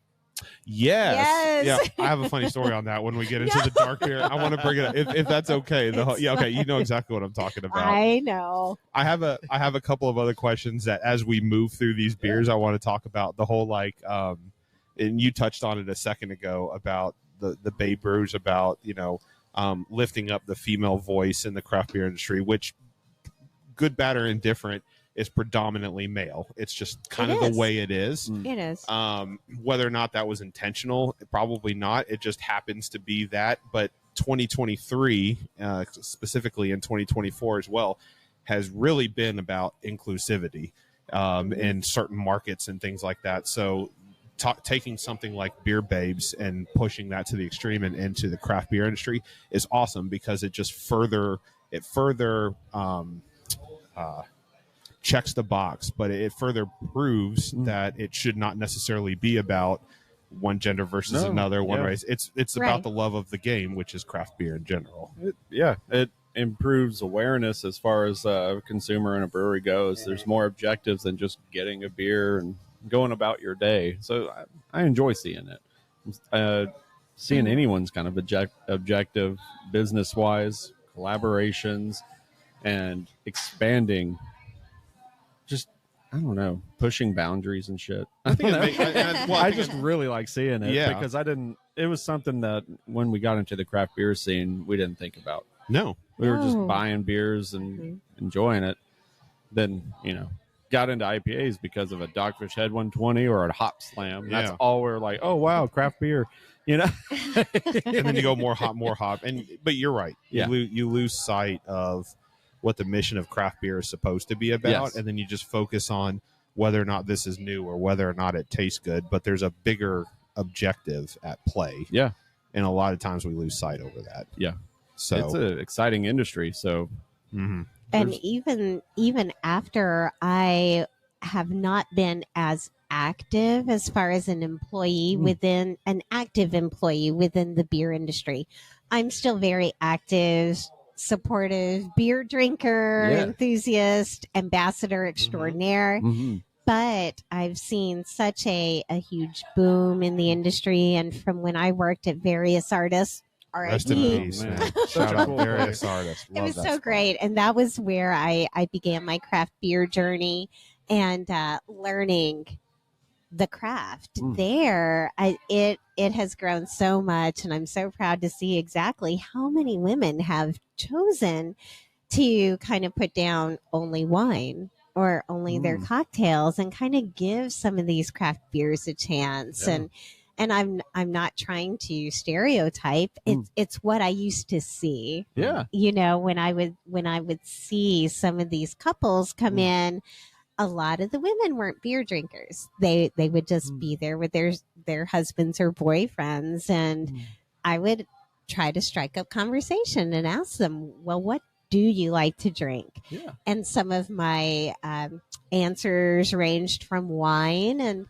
Speaker 2: Yes. Yeah. I have a funny story on that when we get into the dark beer. I want to bring it up if that's okay. Okay. You know exactly what I'm talking about.
Speaker 4: I know.
Speaker 2: I have a couple of other questions that as we move through these beers, I want to talk about the whole and you touched on it a second ago about the Babe Brews, about lifting up the female voice in the craft beer industry, which, good, bad, or indifferent, is predominantly male. It's just kind of the way it is.
Speaker 4: It is.
Speaker 2: Whether or not that was intentional, probably not. It just happens to be that. But 2023, specifically in 2024 as well, has really been about inclusivity in certain markets and things like that. So taking something like Beer Babes and pushing that to the extreme and into the craft beer industry is awesome, because it just further checks the box, but it further proves that it should not necessarily be about one gender versus another, one race. It's about the love of the game, which is craft beer in general.
Speaker 3: It improves awareness as far as a consumer and a brewery goes. There's more objectives than just getting a beer and going about your day. So I enjoy seeing it. Seeing anyone's kind of objective business-wise, collaborations, and expanding, just, I don't know, pushing boundaries and shit. I just really like seeing it because it was something that when we got into the craft beer scene, we didn't think about.
Speaker 2: No.
Speaker 3: We were just buying beers and enjoying it. Then, got into IPAs because of a Dogfish Head 120 or a Hop Slam. That's all we're like, oh, wow, craft beer. And
Speaker 2: then you go more hop. But you're right.
Speaker 3: Yeah.
Speaker 2: You lose sight of what the mission of craft beer is supposed to be about, and then you just focus on whether or not this is new or whether or not it tastes good. But there's a bigger objective at play.
Speaker 3: Yeah.
Speaker 2: And a lot of times we lose sight over that.
Speaker 3: Yeah.
Speaker 2: So
Speaker 3: it's an exciting industry. So
Speaker 4: and even after I have not been as active as far as an employee within an active employee within the beer industry, I'm still very active, supportive beer drinker, enthusiast, ambassador extraordinaire. But I've seen such a huge boom in the industry, and from when I worked at various artists,
Speaker 2: Rest in
Speaker 4: R.I.P.
Speaker 2: peace,
Speaker 3: man.
Speaker 2: man.
Speaker 3: Such
Speaker 2: Shout
Speaker 3: a
Speaker 2: out
Speaker 3: cool
Speaker 2: various
Speaker 3: place.
Speaker 2: artists.
Speaker 4: It
Speaker 2: Love
Speaker 4: was
Speaker 2: that
Speaker 4: so
Speaker 2: spot.
Speaker 4: great, and that was where I began my craft beer journey and learning the craft there. It has grown so much, and I'm so proud to see exactly how many women have chosen to kind of put down only wine or only their cocktails and kind of give some of these craft beers a chance.
Speaker 3: Yeah.
Speaker 4: And I'm not trying to stereotype. It's what I used to see.
Speaker 3: Yeah.
Speaker 4: You know, when I would see some of these couples come in, a lot of the women weren't beer drinkers. They would just be there with their husbands or boyfriends, and I would try to strike up conversation and ask them, well, what do you like to drink?
Speaker 3: Yeah.
Speaker 4: And some of my answers ranged from wine, and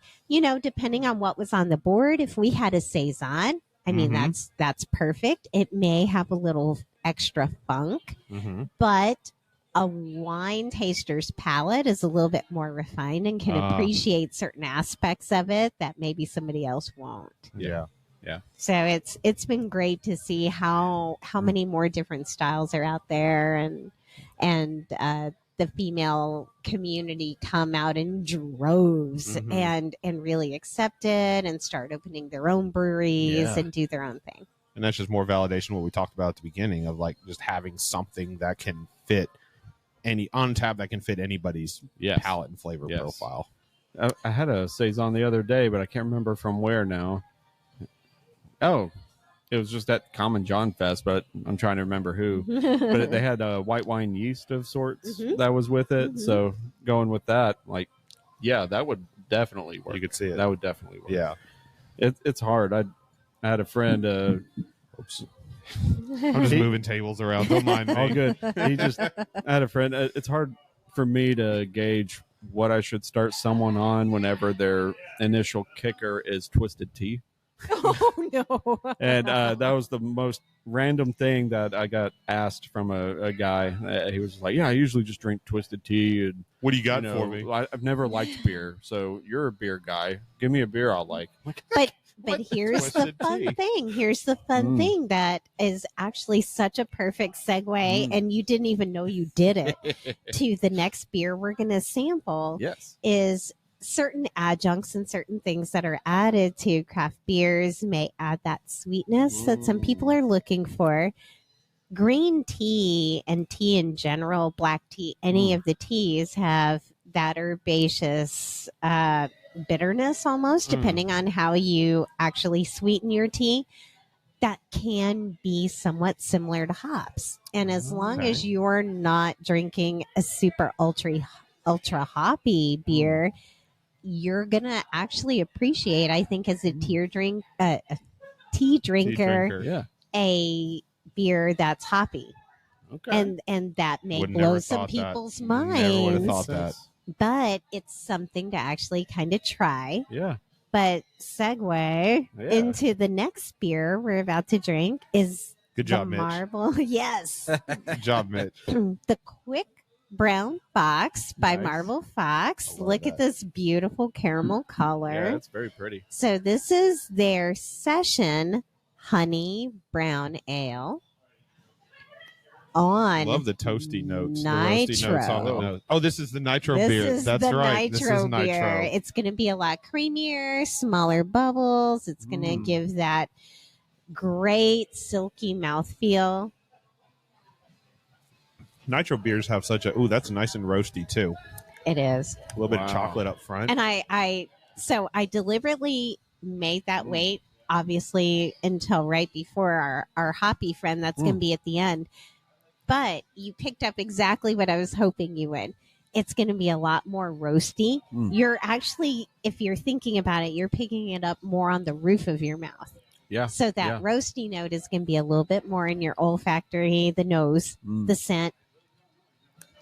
Speaker 4: depending on what was on the board, if we had a saison, I mean that's perfect. It may have a little extra funk, but a wine taster's palate is a little bit more refined and can appreciate certain aspects of it that maybe somebody else won't.
Speaker 2: Yeah.
Speaker 4: So it's been great to see how many more different styles are out there, and the female community come out in droves and really accept it and start opening their own breweries and do their own thing.
Speaker 2: And that's just more validation of what we talked about at the beginning of like just having something that can fit on tap that can fit anybody's palate and flavor profile.
Speaker 3: I had a saison the other day, but I can't remember from where now. Oh, it was just at Common John Fest, but I'm trying to remember who. But they had a white wine yeast of sorts that was with it. So going with that, like, yeah, that would definitely work.
Speaker 2: You could see it.
Speaker 3: That would definitely work.
Speaker 2: Yeah.
Speaker 3: It's hard. I had a friend.
Speaker 2: Oops. I'm just moving tables around. Don't mind me.
Speaker 3: All good. I had a friend. It's hard for me to gauge what I should start someone on whenever their initial kicker is twisted tea.
Speaker 4: Oh no!
Speaker 3: And that was the most random thing that I got asked from a guy. He was like, "Yeah, I usually just drink twisted tea." And
Speaker 2: what do you got for me?
Speaker 3: I've never liked beer, so you're a beer guy. Give me a beer I'll like.
Speaker 4: But here's the fun thing. Here's the fun thing that is actually such a perfect segue, and you didn't even know you did it, to the next beer we're going to sample.
Speaker 3: Yes.
Speaker 4: Is certain adjuncts and certain things that are added to craft beers may add that sweetness that some people are looking for. Green tea and tea in general, black tea, any of the teas have that herbaceous bitterness almost, depending on how you actually sweeten your tea. That can be somewhat similar to hops. And as long as you're not drinking a super ultra hoppy beer, you're going to actually appreciate, I think, as a tea drinker, a beer that's hoppy. Okay. And that may blow some people's minds.
Speaker 2: Never would have thought that.
Speaker 4: But it's something to actually kind of try.
Speaker 3: Yeah.
Speaker 4: But segue into the next beer we're about to drink is
Speaker 2: Good job, Mitch.
Speaker 4: Marble. Yes.
Speaker 2: Good job, Mitch.
Speaker 4: The Quick Brown Fox by Marble Fox. Look at this beautiful caramel color.
Speaker 3: Yeah, it's very pretty.
Speaker 4: So this is their Session Honey Brown Ale.
Speaker 2: I love the toasty notes.
Speaker 4: Nitro.
Speaker 2: The roasty notes on the nose. Oh, this is the nitro beer. That's
Speaker 4: the
Speaker 2: right.
Speaker 4: Nitro
Speaker 2: This is nitro
Speaker 4: beer. It's going to be a lot creamier, smaller bubbles. It's going to give that great silky mouthfeel.
Speaker 2: Nitro beers have such a that's nice and roasty too.
Speaker 4: It is.
Speaker 2: A little bit of chocolate up front.
Speaker 4: And I deliberately made that wait, obviously, until right before our hoppy friend that's going to be at the end. But you picked up exactly what I was hoping you would. It's going to be a lot more roasty. You're actually, if you're thinking about it, you're picking it up more on the roof of your mouth.
Speaker 3: Yeah.
Speaker 4: So that roasty note is going to be a little bit more in your olfactory, the nose, the scent.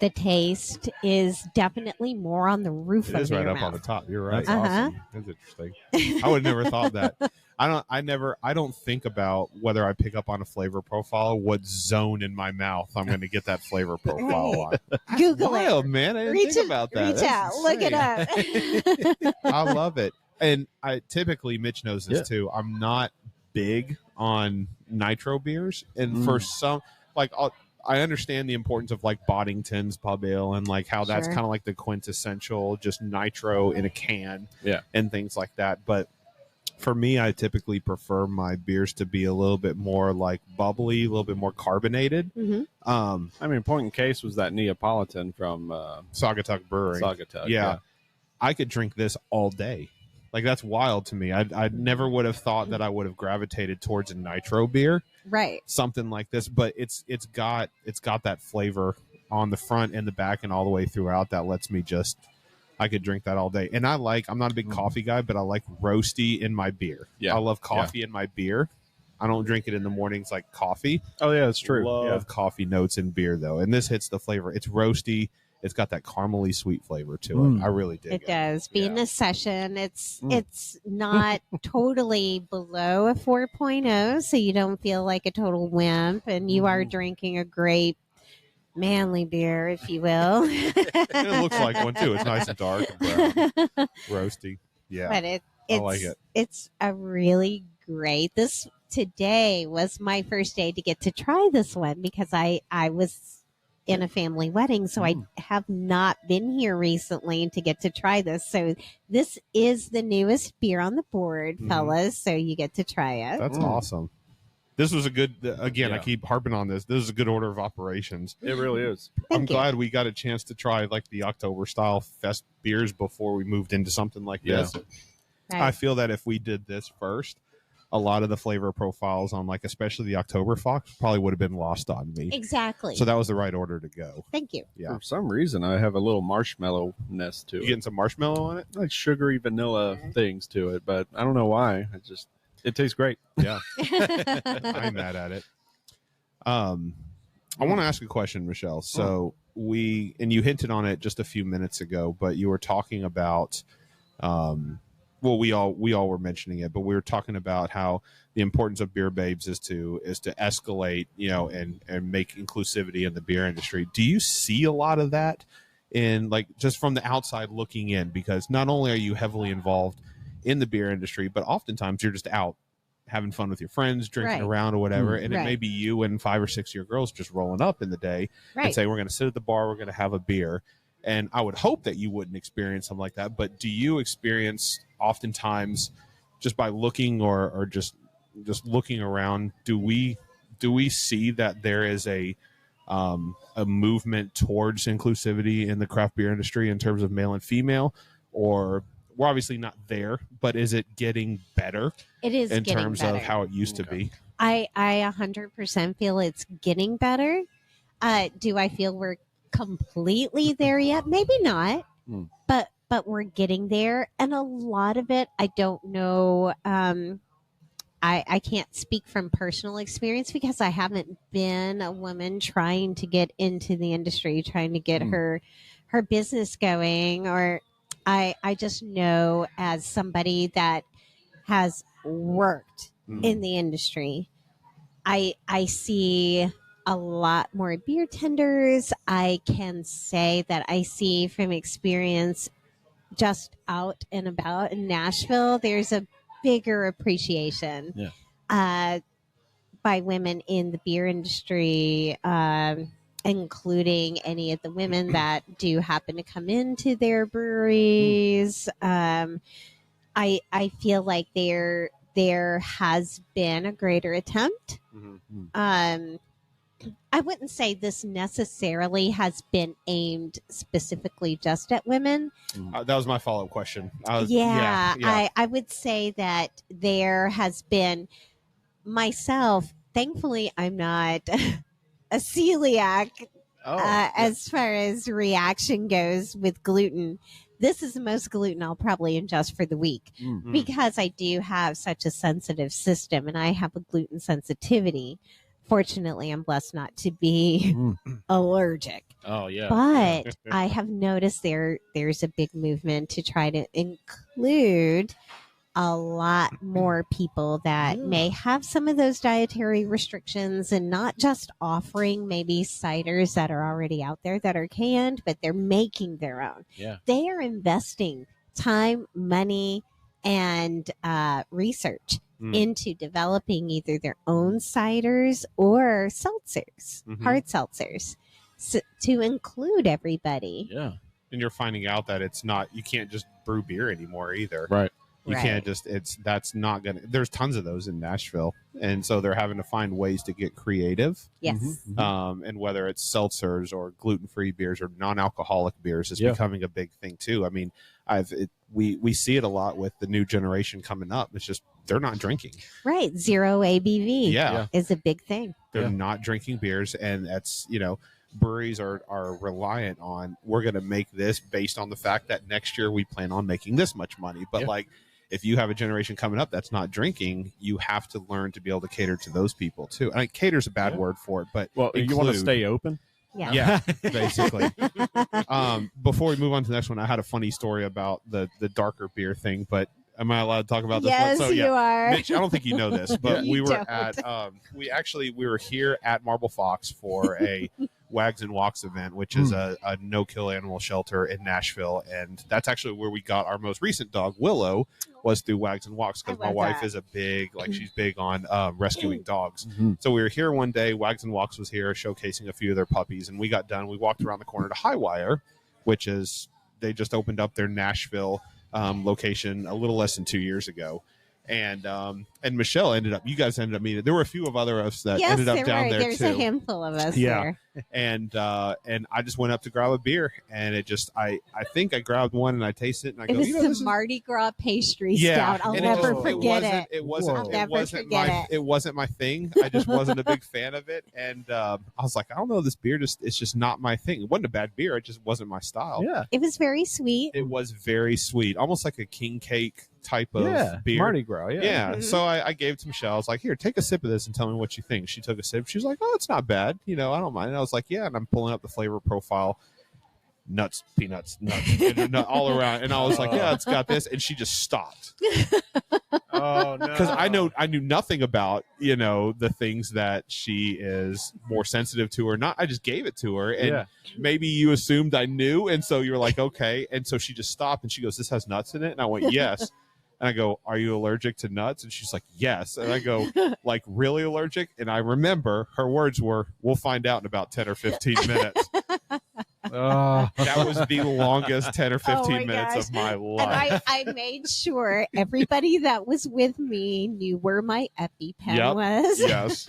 Speaker 4: The taste is definitely more on the roof
Speaker 2: It
Speaker 4: of
Speaker 2: is
Speaker 4: your
Speaker 2: right up
Speaker 4: mouth.
Speaker 2: on the top. You're right.
Speaker 3: That's
Speaker 4: Uh-huh.
Speaker 3: awesome.
Speaker 2: That's interesting. I would have never thought that. I don't think about whether I pick up on a flavor profile, what zone in my mouth I'm going to get that flavor profile on.
Speaker 4: Google
Speaker 2: Wild,
Speaker 4: it.
Speaker 2: man. I didn't
Speaker 4: Reach
Speaker 2: think about that.
Speaker 4: Reach
Speaker 2: That's
Speaker 4: out. Look it
Speaker 2: insane.
Speaker 4: up.
Speaker 2: I love it. And I typically, Mitch knows this
Speaker 3: Yeah.
Speaker 2: too. I'm not big on nitro beers. And for some, like, I understand the importance of like Boddington's Pub Ale and like how that's
Speaker 4: Sure.
Speaker 2: kind of like the quintessential just nitro in a can and things like that. But for me, I typically prefer my beers to be a little bit more like bubbly, a little bit more carbonated.
Speaker 4: Mhm.
Speaker 3: I mean, point in case was that Neapolitan from
Speaker 2: Saugatuck Brewing.
Speaker 3: Saugatuck.
Speaker 2: Yeah. I could drink this all day. Like, that's wild to me. I never would have thought that I would have gravitated towards a nitro beer,
Speaker 4: Right.
Speaker 2: something like this. But it's got that flavor on the front and the back and all the way throughout that lets me just, I could drink that all day. And I'm not a big coffee guy, but I like roasty in my beer.
Speaker 3: Yeah.
Speaker 2: I love coffee in my beer. I don't drink it in the mornings like coffee.
Speaker 3: Oh, yeah, it's true.
Speaker 2: Love coffee notes in beer, though. And this hits the flavor. It's roasty. It's got that caramely sweet flavor to it. I really dig it.
Speaker 4: It does. Being
Speaker 2: Yeah.
Speaker 4: a session, it's not totally below a 4.0, so you don't feel like a total wimp, and you are drinking a great manly beer, if you will.
Speaker 2: It looks like one, too. It's nice and dark and brown. Roasty. Yeah.
Speaker 4: But
Speaker 2: I like it.
Speaker 4: It's a really great. This today was my first day to get to try this one because I was in a family wedding, so I have not been here recently to get to try this. So this is the newest beer on the board, fellas. So you get to try it.
Speaker 2: That's awesome. This was a good, again,
Speaker 3: Yeah.
Speaker 2: I keep harping on this. This is a good order of operations.
Speaker 3: It really is.
Speaker 2: I'm
Speaker 4: Thank you.
Speaker 2: glad we got a chance to try like the October style fest beers before we moved into something like this.
Speaker 4: Right.
Speaker 2: I feel that if we did this first, a lot of the flavor profiles on like especially the Oktober Fox probably would have been lost on me.
Speaker 4: Exactly.
Speaker 2: So that was the right order to go.
Speaker 4: Thank you.
Speaker 2: Yeah.
Speaker 3: For some reason, I have a little marshmallowness to
Speaker 2: You
Speaker 3: it.
Speaker 2: getting some marshmallow on it?
Speaker 3: Like sugary vanilla things to it, but I don't know why. It tastes great.
Speaker 2: Yeah. I'm mad at it. I want to ask a question, Michelle. So and you hinted on it just a few minutes ago, but you were talking about well, we all were mentioning it, but we were talking about how the importance of beer babes is to escalate, and make inclusivity in the beer industry. Do you see a lot of that in like just from the outside looking in? Because not only are you heavily involved in the beer industry, but oftentimes you're just out having fun with your friends, drinking
Speaker 4: Right.
Speaker 2: around or whatever, and it
Speaker 4: Right.
Speaker 2: may be you and 5 or 6 of your girls just rolling up in the day and
Speaker 4: Right.
Speaker 2: say, we're going to sit at the bar, we're going to have a beer. And I would hope that you wouldn't experience something like that. But do you experience oftentimes just by looking or just looking around, do we see that there is a movement towards inclusivity in the craft beer industry in terms of male and female? Or we're obviously not there, but is it getting better
Speaker 4: It is
Speaker 2: in
Speaker 4: getting
Speaker 2: terms
Speaker 4: better.
Speaker 2: of how it used to be?
Speaker 4: I 100% feel it's getting better. Do I feel we're completely there yet? Maybe not, but we're getting there. And a lot of it, I don't know. I can't speak from personal experience because I haven't been a woman trying to get into the industry, trying to get her business going. Or I just know as somebody that has worked in the industry, I see a lot more beer tenders. I can say that I see from experience just out and about in Nashville, there's a bigger appreciation by women in the beer industry, including any of the women that do happen to come into their breweries. I feel like there has been a greater attempt. I wouldn't say this necessarily has been aimed specifically just at women.
Speaker 2: That was my follow-up question.
Speaker 4: I would say that there has been, myself, thankfully I'm not a celiac as far as reaction goes with gluten. This is the most gluten I'll probably ingest for the week because I do have such a sensitive system and I have a gluten sensitivity Fortunately, I'm blessed not to be allergic.
Speaker 3: Oh yeah.
Speaker 4: But I have noticed there's a big movement to try to include a lot more people that may have some of those dietary restrictions, and not just offering maybe ciders that are already out there that are canned, but they're making their own.
Speaker 3: Yeah.
Speaker 4: They are investing time, money, and research into developing either their own ciders or seltzers, hard seltzers, to include everybody.
Speaker 3: Yeah.
Speaker 2: And you're finding out that it's not, you can't just brew beer anymore either.
Speaker 3: Right.
Speaker 2: You can't just, that's not going to, there's tons of those in Nashville. And so they're having to find ways to get creative.
Speaker 4: Yes.
Speaker 2: And whether it's seltzers or gluten-free beers or non-alcoholic beers is becoming a big thing too. I mean, we see it a lot with the new generation coming up. It's just, they're not drinking.
Speaker 4: Right. Zero ABV is a big thing.
Speaker 2: They're not drinking beers. And that's, breweries are reliant on, we're going to make this based on the fact that next year we plan on making this much money. But like, if you have a generation coming up that's not drinking, you have to learn to be able to cater to those people too. I mean, cater's a bad word for it, but
Speaker 3: you want to stay open?
Speaker 4: Yeah.
Speaker 2: Basically. Before we move on to the next one, I had a funny story about the darker beer thing, but am I allowed to talk about this
Speaker 4: yes,
Speaker 2: one? So,
Speaker 4: you are.
Speaker 2: Mitch, I don't think you know this, but
Speaker 4: You
Speaker 2: we were
Speaker 4: don't.
Speaker 2: at we were here at Marble Fox for a Wags and Walks event, which is a no-kill animal shelter in Nashville, and that's actually where we got our most recent dog, Willow, was through Wags and Walks, because my wife is a big, she's big on rescuing dogs. So we were here one day, Wags and Walks was here showcasing a few of their puppies, and we got done. We walked around the corner to Highwire, which is, they just opened up their Nashville location a little less than 2 years ago. And Michelle you guys ended up meeting. There were a few of us that ended up down there
Speaker 4: There's
Speaker 2: too.
Speaker 4: a handful of us there.
Speaker 2: And I just went up to grab a beer, and it just, I think I grabbed one and I tasted it, and I go,
Speaker 4: It was
Speaker 2: this
Speaker 4: the
Speaker 2: is
Speaker 4: Mardi Gras pastry stout. I'll never forget it.
Speaker 2: It wasn't.
Speaker 4: I'll
Speaker 2: It
Speaker 4: never
Speaker 2: wasn't
Speaker 4: forget
Speaker 2: my.
Speaker 4: it.
Speaker 2: It wasn't my thing. I just wasn't a big fan of it, and I was like, I don't know, this beer it's just not my thing. It wasn't a bad beer. It just wasn't my style.
Speaker 3: Yeah.
Speaker 4: It was very sweet.
Speaker 2: It was very sweet, almost like a king cake type of beer.
Speaker 3: Mardi Gras. Yeah.
Speaker 2: So I gave it to Michelle. I was like, here, take a sip of this and tell me what you think. She took a sip. She was like, oh, it's not bad. I don't mind. And I was like, yeah. And I'm pulling up the flavor profile. Nuts, peanuts, nuts, all around. And I was like, yeah, it's got this. And she just stopped.
Speaker 3: Oh, no.
Speaker 2: Because I knew nothing about, the things that she is more sensitive to or not. I just gave it to her. And maybe you assumed I knew. And so you were like, okay. And so she just stopped and she goes, this has nuts in it? And I went, yes. And I go, are you allergic to nuts? And she's like, yes. And I go, like, really allergic? And I remember her words were, we'll find out in about 10 or 15 minutes. That was the longest 10 or 15 minutes of my life.
Speaker 4: And I made sure everybody that was with me knew where my EpiPen was.
Speaker 2: Yes.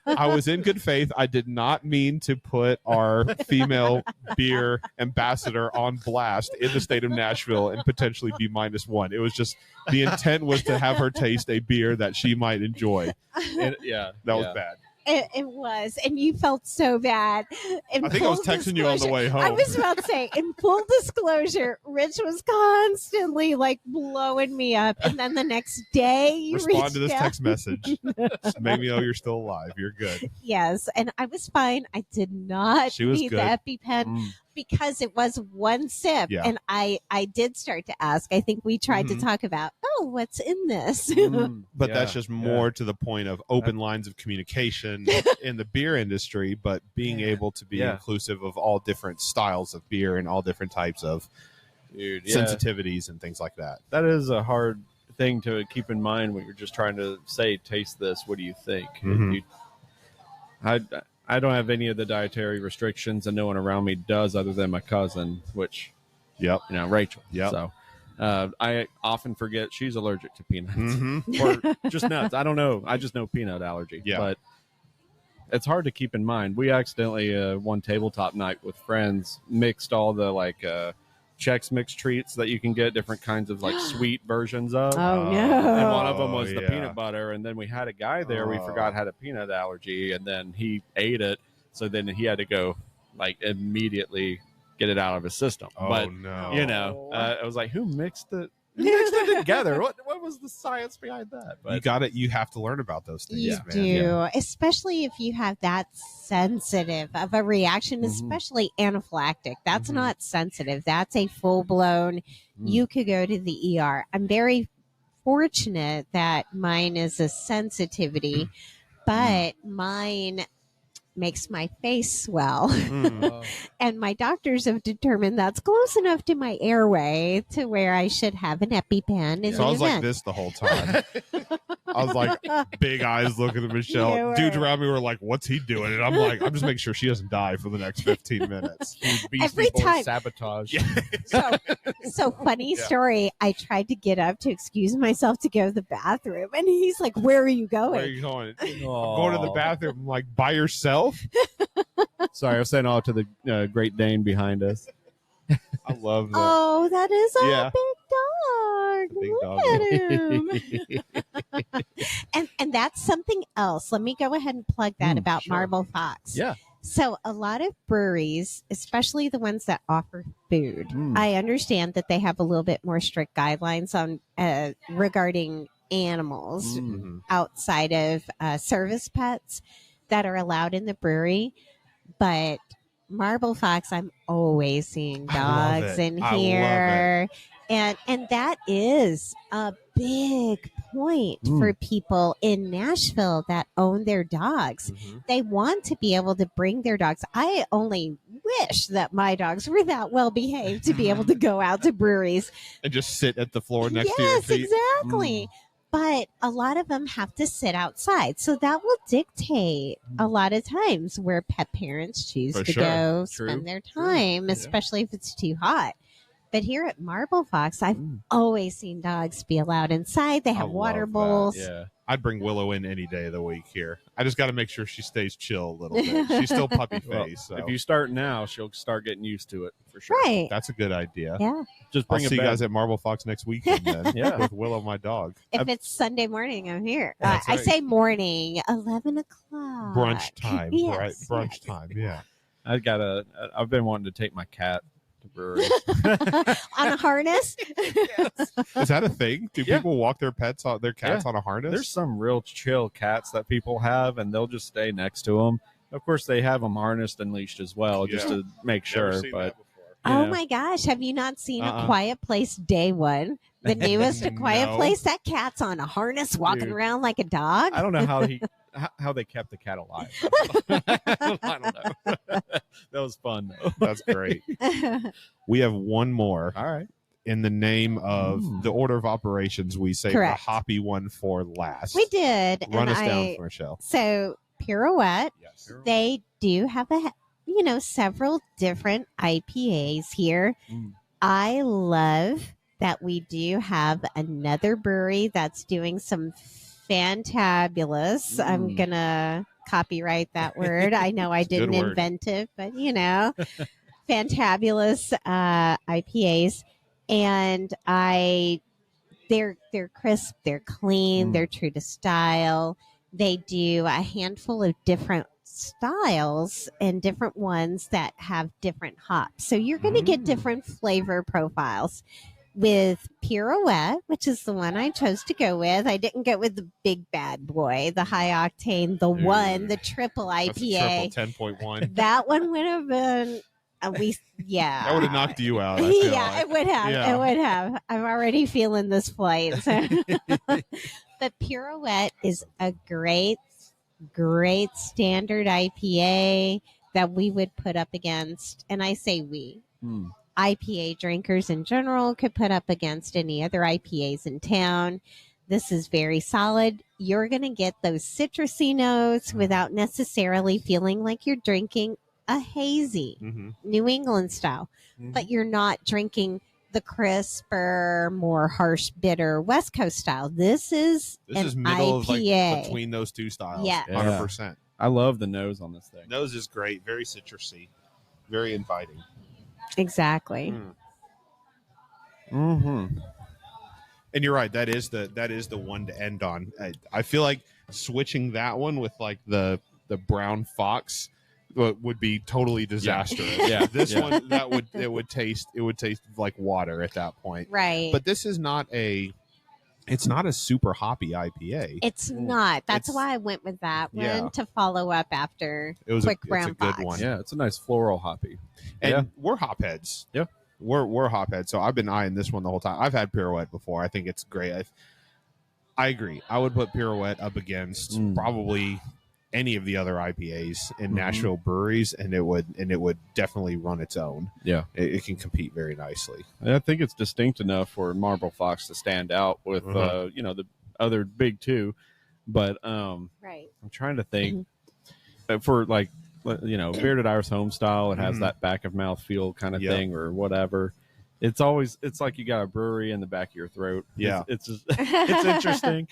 Speaker 2: I was in good faith. I did not mean to put our female beer ambassador on blast in the state of Nashville and potentially be -1. It was just, the intent was to have her taste a beer that she might enjoy. And that was bad.
Speaker 4: It was, and you felt so bad.
Speaker 2: I think I was texting you on the way home.
Speaker 4: I was about to say, in full disclosure, Rich was constantly blowing me up, and then the next day you
Speaker 2: respond to this
Speaker 4: out.
Speaker 2: Text message. Make me know you're still alive. You're good.
Speaker 4: Yes, and I was fine. I did not need the EpiPen. Because it was one sip, and I did start to ask. I think we tried to talk about, what's in this?
Speaker 2: But that's just more to the point of open lines of communication in the beer industry, but being able to be inclusive of all different styles of beer and all different types of sensitivities and things like that.
Speaker 3: That is a hard thing to keep in mind when you're just trying to say, taste this. What do you think? I don't have any of the dietary restrictions, and no one around me does other than my cousin, which, Rachel. So I often forget she's allergic to peanuts or just nuts. I don't know. I just know peanut allergy. But it's hard to keep in mind. We accidentally, one tabletop night with friends, mixed all the Chex Mix treats that you can get, different kinds of sweet versions of.
Speaker 4: Oh, no.
Speaker 3: And one of them was the peanut butter. And then we had a guy there we forgot had a peanut allergy, and then he ate it. So then he had to go immediately get it out of his system.
Speaker 2: Oh,
Speaker 3: but,
Speaker 2: no.
Speaker 3: I was like, who mixed it? Who mixed it together? What what was the science behind that? But
Speaker 2: You have to learn about those things.
Speaker 4: You
Speaker 2: man.
Speaker 4: do,
Speaker 2: Yeah.
Speaker 4: especially if you have that sensitive of a reaction, especially anaphylactic. That's not sensitive. That's a full blown. You could go to the ER. I'm very fortunate that mine is a sensitivity, but mine makes my face swell. And my doctors have determined that's close enough to my airway to where I should have an EpiPen in
Speaker 2: So
Speaker 4: the
Speaker 2: I was like
Speaker 4: event.
Speaker 2: this the whole time. I was like big eyes looking at Michelle.
Speaker 4: You were.
Speaker 2: Dudes around me were like, "What's he doing?" And I'm like, "I'm just making sure she doesn't die for the next 15 minutes."
Speaker 4: Every time.
Speaker 3: sabotage.
Speaker 4: So funny story. I tried to get up to excuse myself to go to the bathroom, and he's like, "Where are you going?"
Speaker 2: Where are you going? I'm going to the bathroom. I'm like, by yourself?
Speaker 3: Sorry, I was saying all to the Great Dane behind us.
Speaker 2: I love that.
Speaker 4: Oh, that is a
Speaker 2: Yeah.
Speaker 4: big dog.
Speaker 2: Big
Speaker 4: Look
Speaker 2: dog.
Speaker 4: at him. and that's something else. Let me go ahead and plug that about
Speaker 2: sure.
Speaker 4: Marble Fox.
Speaker 3: Yeah.
Speaker 4: So a lot of breweries, especially the ones that offer food, I understand that they have a little bit more strict guidelines on regarding animals outside of service pets that are allowed in the brewery. But Marble Fox, I'm always seeing dogs in here. And that is a big point for people in Nashville that own their dogs. They want to be able to bring their dogs. I only wish that my dogs were that well behaved to be able to go out to breweries.
Speaker 2: And just sit at the floor next to your
Speaker 4: Yes,
Speaker 2: feet.
Speaker 4: exactly. But a lot of them have to sit outside. So that will dictate a lot of times where pet parents choose
Speaker 2: For
Speaker 4: to
Speaker 2: sure.
Speaker 4: go
Speaker 3: True.
Speaker 4: spend their time, especially if it's too hot. But here at Marble Fox, I've always seen dogs be allowed inside. They have water
Speaker 2: love that.
Speaker 4: bowls.
Speaker 3: Yeah.
Speaker 2: I'd bring Willow in any day of the week here. I just got to make sure she stays chill a little bit. She's still puppy
Speaker 3: Well,
Speaker 2: face. So
Speaker 3: if you start now, she'll start getting used to it for sure.
Speaker 4: Right.
Speaker 2: that's a good idea.
Speaker 4: Yeah.
Speaker 3: Just
Speaker 2: I'll
Speaker 3: bring
Speaker 2: see
Speaker 3: it
Speaker 2: you
Speaker 3: back.
Speaker 2: guys at Marble Fox next weekend then.
Speaker 3: Yeah.
Speaker 2: With Willow, my dog.
Speaker 4: If it's Sunday morning, I'm here.
Speaker 2: That's
Speaker 4: I
Speaker 2: right.
Speaker 4: say morning, 11 o'clock.
Speaker 2: Brunch time,
Speaker 4: Yes,
Speaker 2: right? Brunch
Speaker 4: yes.
Speaker 2: time, yeah.
Speaker 3: I've been wanting to take my cat to breweries.
Speaker 4: On a harness?
Speaker 2: Is that a thing? Do
Speaker 3: Yeah.
Speaker 2: people walk their cats on a harness?
Speaker 3: There's some real chill cats that people have, and they'll just stay next to them. Of course, they have them harnessed and leashed as well, just
Speaker 2: Yeah.
Speaker 3: to make
Speaker 2: Never
Speaker 3: sure.
Speaker 2: seen
Speaker 3: But
Speaker 2: that before.
Speaker 4: Oh
Speaker 3: Yeah.
Speaker 4: my gosh. Have you not seen
Speaker 2: Uh-uh.
Speaker 4: A Quiet Place Day One? The newest A Quiet
Speaker 2: No.
Speaker 4: Place? That cat's on a harness walking
Speaker 3: Dude.
Speaker 4: around like a dog.
Speaker 3: I don't know how they kept the cat alive. I don't know. That was fun though.
Speaker 2: That's great. We have one more.
Speaker 3: All right.
Speaker 2: In the name of the order of operations, we say
Speaker 4: Correct.
Speaker 2: the hoppy one for last.
Speaker 4: We did.
Speaker 2: Run
Speaker 4: and
Speaker 2: us down, Michelle.
Speaker 4: So Pirouette,
Speaker 2: Yes.
Speaker 4: they do have several different IPAs here. I love that we do have another brewery that's doing some fantabulous. I'm gonna copyright that word. I know I
Speaker 2: It's a good
Speaker 4: didn't
Speaker 2: word.
Speaker 4: invent it, but fantabulous IPAs, and they're crisp, they're clean, they're true to style. They do a handful of different styles and different ones that have different hops. So you're going to get different flavor profiles. With Pirouette, which is the one I chose to go with, I didn't go with the big bad boy, the high octane, the triple
Speaker 2: That's a
Speaker 4: IPA.
Speaker 2: triple 10.1.
Speaker 4: That one would have been at least, yeah.
Speaker 2: That would have knocked you out. I feel
Speaker 4: Yeah,
Speaker 2: like.
Speaker 4: it would have.
Speaker 2: Yeah.
Speaker 4: It would have. I'm already feeling this flight. So. But Pirouette is a great standard IPA that we would put up against, and I say we. IPA drinkers in general could put up against any other IPAs in town. This is very solid. You're going to get those citrusy notes without necessarily feeling like you're drinking a hazy New England style, but you're not drinking the crisper, more harsh, bitter West Coast style. This is
Speaker 2: middle of
Speaker 4: IPA.
Speaker 2: between those two styles.
Speaker 4: Yeah.
Speaker 2: 100%.
Speaker 3: I love the nose on this thing.
Speaker 2: Nose is great. Very citrusy. Very inviting.
Speaker 4: Exactly.
Speaker 2: And you're right. That is the one to end on. I feel like switching that one with like the brown fox would be totally disastrous.
Speaker 3: Yeah.
Speaker 2: This one it would taste like water at that point.
Speaker 4: Right.
Speaker 2: But this is not a it's not a super hoppy IPA.
Speaker 4: It's not. That's
Speaker 2: It's-
Speaker 4: why I went with that one
Speaker 2: Yeah.
Speaker 4: to follow up after
Speaker 2: It was
Speaker 4: Quick
Speaker 2: it's
Speaker 4: Brown
Speaker 2: a good
Speaker 4: Fox.
Speaker 2: one.
Speaker 3: Yeah, it's a nice floral hoppy.
Speaker 2: And
Speaker 3: Yeah.
Speaker 2: we're hopheads.
Speaker 3: Yeah.
Speaker 2: We're hopheads. So I've been eyeing this one the whole time. I've had Pirouette before. I think it's great. I agree. I would put Pirouette up against probably any of the other IPAs in Nashville breweries, and it would definitely run its own.
Speaker 3: Yeah.
Speaker 2: It can compete very nicely.
Speaker 3: And I think it's distinct enough for Marble Fox to stand out with the other big two. But
Speaker 4: Right.
Speaker 3: I'm trying to think for like Bearded Iris home style. It has that back of mouth feel kind of thing or whatever. It's like you got a brewery in the back of your throat.
Speaker 2: Yeah.
Speaker 3: It's it's interesting.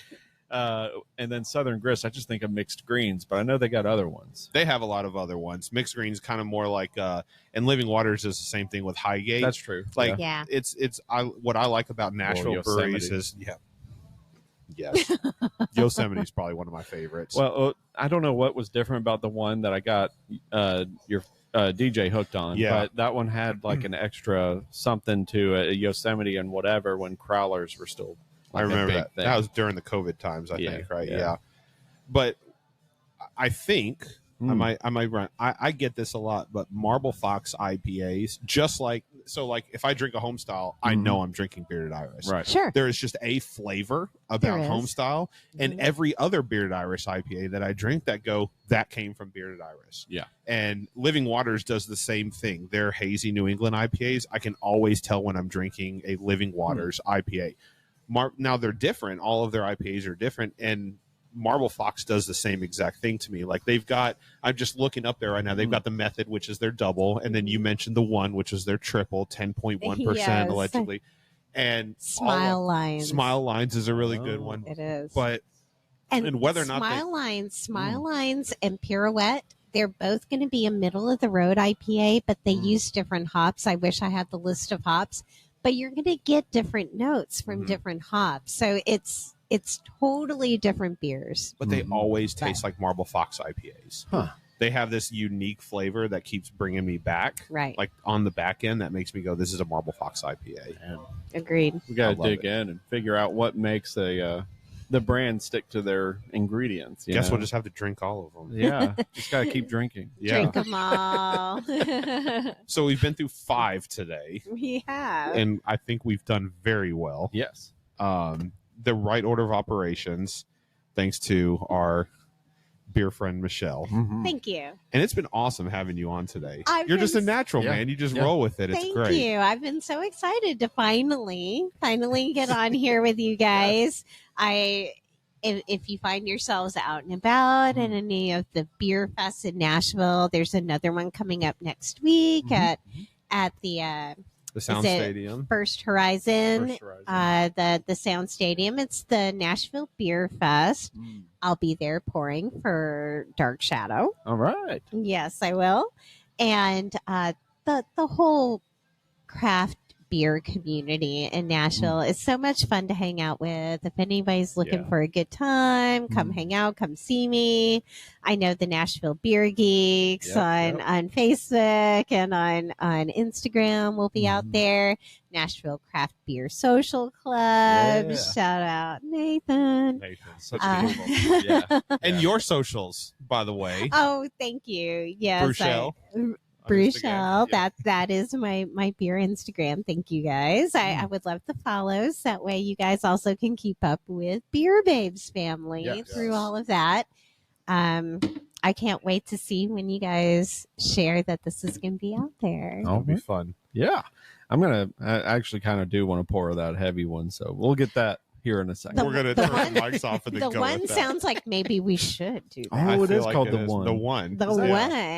Speaker 3: And then Southern Grist, I just think of mixed greens, but I know they got other ones.
Speaker 2: They have a lot of other ones. Mixed greens, kind of more like, and Living Waters is the same thing with Highgate.
Speaker 3: That's true.
Speaker 2: Like,
Speaker 4: Yeah.
Speaker 2: what I like about Nashville breweries is, yes, Yosemite is probably one of my favorites.
Speaker 3: Well, I don't know what was different about the one that I got your DJ hooked on.
Speaker 2: Yeah.
Speaker 3: But that one had like an extra something to it, Yosemite and whatever when crowlers were still.
Speaker 2: I
Speaker 3: Like a
Speaker 2: remember
Speaker 3: big
Speaker 2: that.
Speaker 3: thing.
Speaker 2: That was during the COVID times, I
Speaker 3: Yeah,
Speaker 2: think, right?
Speaker 3: yeah.
Speaker 2: Yeah. But I think I might run. I get this a lot, but Marble Fox IPAs, just like if I drink a home style, I know I'm drinking Bearded Iris.
Speaker 3: Right.
Speaker 4: Sure.
Speaker 2: There is just a flavor about
Speaker 4: There
Speaker 2: home
Speaker 4: is.
Speaker 2: style, and every other Bearded Iris IPA that I drink that came from Bearded Iris.
Speaker 3: Yeah.
Speaker 2: And Living Waters does the same thing. They're hazy New England IPAs. I can always tell when I'm drinking a Living Waters IPA. Now they're different. All of their IPAs are different, and Marble Fox does the same exact thing to me. Like I'm just looking up there right now. They've got the Method, which is their double, and then you mentioned the one, which is their triple, 10.1%
Speaker 4: Yes.
Speaker 2: allegedly. And
Speaker 4: Smile Lines.
Speaker 2: Smile Lines is a really good one,
Speaker 4: It is.
Speaker 2: but and whether or not
Speaker 4: Smile Lines and Pirouette, they're both going to be a middle of the road IPA, but they use different hops. I wish I had the list of hops, but you're going to get different notes from different hops. So it's totally different beers.
Speaker 2: but they always taste like Marble Fox IPAs.
Speaker 3: Huh.
Speaker 2: They have this unique flavor that keeps bringing me back.
Speaker 4: Right.
Speaker 2: Like on the back end, that makes me go, "This is a Marble Fox IPA."
Speaker 4: Agreed.
Speaker 3: We got
Speaker 2: I
Speaker 3: to
Speaker 2: love
Speaker 3: dig in and figure out what makes the brand stick to their ingredients. you
Speaker 2: Guess
Speaker 3: know?
Speaker 2: we'll just have to drink all of them.
Speaker 3: Yeah, just got to keep drinking.
Speaker 2: Yeah.
Speaker 4: Drink them all.
Speaker 2: So we've been through 5 today,
Speaker 4: We have.
Speaker 2: and I think we've done very well.
Speaker 3: Yes.
Speaker 2: The right order of operations, thanks to our beer friend Michelle.
Speaker 4: Thank you.
Speaker 2: And it's been awesome having you on today.
Speaker 4: I've
Speaker 2: You're just a
Speaker 4: been-
Speaker 2: natural,
Speaker 3: Yeah.
Speaker 2: man. You just
Speaker 3: Yeah.
Speaker 2: roll with it. It's
Speaker 4: Thank
Speaker 2: great.
Speaker 4: you. I've been so excited to finally get on here with you guys. If you find yourselves out and about at any of the beer fests in Nashville, there's another one coming up next week at the
Speaker 2: The Sound
Speaker 4: Is it
Speaker 2: Stadium.
Speaker 4: First Horizon,
Speaker 3: First Horizon.
Speaker 4: the Sound Stadium. It's the Nashville Beer Fest. I'll be there pouring for Dark Shadow.
Speaker 3: All right.
Speaker 4: Yes, I will. And the whole craft beer community in Nashville is so much fun to hang out with. If anybody's looking
Speaker 3: Yeah.
Speaker 4: for a good time, come hang out, come see me. I know the Nashville Beer Geeks on Facebook and on Instagram will be out there. Nashville Craft Beer Social Club.
Speaker 3: Yeah.
Speaker 4: Shout out Nathan.
Speaker 2: Such
Speaker 4: Uh,
Speaker 2: good people.
Speaker 3: Yeah.
Speaker 2: And your socials, by the way.
Speaker 4: Oh, thank you. Yes,
Speaker 2: Brewchelle.
Speaker 4: Brewchelle.
Speaker 2: Yeah.
Speaker 4: That is my beer Instagram. Thank you guys. I would love the follows. That way you guys also can keep up with Beer Babes family
Speaker 3: Yes.
Speaker 4: through all of that. I can't wait to see when you guys share that this is going to be out there.
Speaker 2: That'll be fun.
Speaker 3: Yeah. I actually kind of do want to pour that heavy one, so we'll get that here in a second.
Speaker 2: We're gonna
Speaker 4: the
Speaker 2: turn
Speaker 4: one-
Speaker 2: the mics off and then
Speaker 4: The
Speaker 2: go
Speaker 4: one
Speaker 2: with that.
Speaker 4: sounds like maybe we should do that.
Speaker 2: I
Speaker 3: Oh, it
Speaker 2: feel
Speaker 3: is
Speaker 2: like
Speaker 3: called
Speaker 2: it
Speaker 3: the
Speaker 2: is
Speaker 3: one.
Speaker 2: The one.
Speaker 4: The
Speaker 2: Yeah.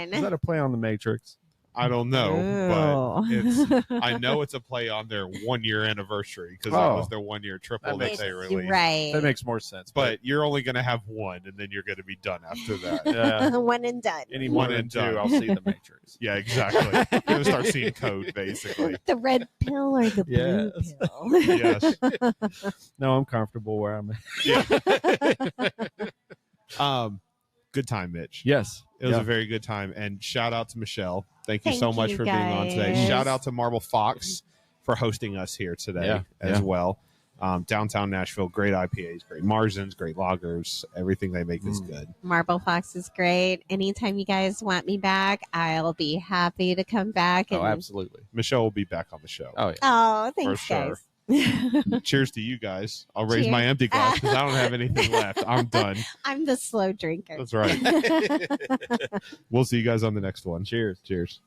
Speaker 3: Is
Speaker 4: one.
Speaker 3: that a play on the Matrix?
Speaker 2: I don't know,
Speaker 4: Oh.
Speaker 2: but it's. I know it's a play on their 1-year anniversary because that
Speaker 3: Oh.
Speaker 2: was their 1-year triple
Speaker 3: That
Speaker 2: that
Speaker 3: makes
Speaker 2: they
Speaker 4: It's-
Speaker 2: released.
Speaker 4: right.
Speaker 3: That makes more sense.
Speaker 2: But you're only going to have one, and then you're going to be done after that.
Speaker 3: yeah,
Speaker 4: One and done.
Speaker 3: any
Speaker 2: One
Speaker 3: one
Speaker 2: and
Speaker 3: and two,
Speaker 2: done.
Speaker 3: I'll see the Matrix.
Speaker 2: Yeah, exactly. You're going to start seeing code, basically.
Speaker 4: The red pill or the blue
Speaker 3: Yes.
Speaker 4: pill?
Speaker 2: Yes.
Speaker 3: No, I'm comfortable where I'm at.
Speaker 2: Yeah. Good time, Mitch.
Speaker 3: Yes.
Speaker 2: It was
Speaker 3: Yeah.
Speaker 2: a very good time. And shout out to Michelle. Thank you
Speaker 4: Thank
Speaker 2: so much
Speaker 4: you,
Speaker 2: for being on today.
Speaker 4: guys.
Speaker 2: Shout out to Marble Fox for hosting us here today
Speaker 3: Yeah,
Speaker 2: as
Speaker 3: yeah.
Speaker 2: well. Downtown Nashville, great IPAs, great Marzens, great lagers. Everything they make is good.
Speaker 4: Marble Fox is great. Anytime you guys want me back, I'll be happy to come back.
Speaker 3: Oh, absolutely.
Speaker 2: Michelle will be back on the show.
Speaker 3: Oh, yeah.
Speaker 4: Oh, thanks,
Speaker 2: For sure.
Speaker 4: guys.
Speaker 2: Cheers to you guys. I'll raise my
Speaker 4: Cheers.
Speaker 2: empty glass because I don't have anything left. I'm done.
Speaker 4: I'm the slow drinker.
Speaker 2: That's right. We'll see you guys on the next one.
Speaker 3: Cheers.
Speaker 2: Cheers.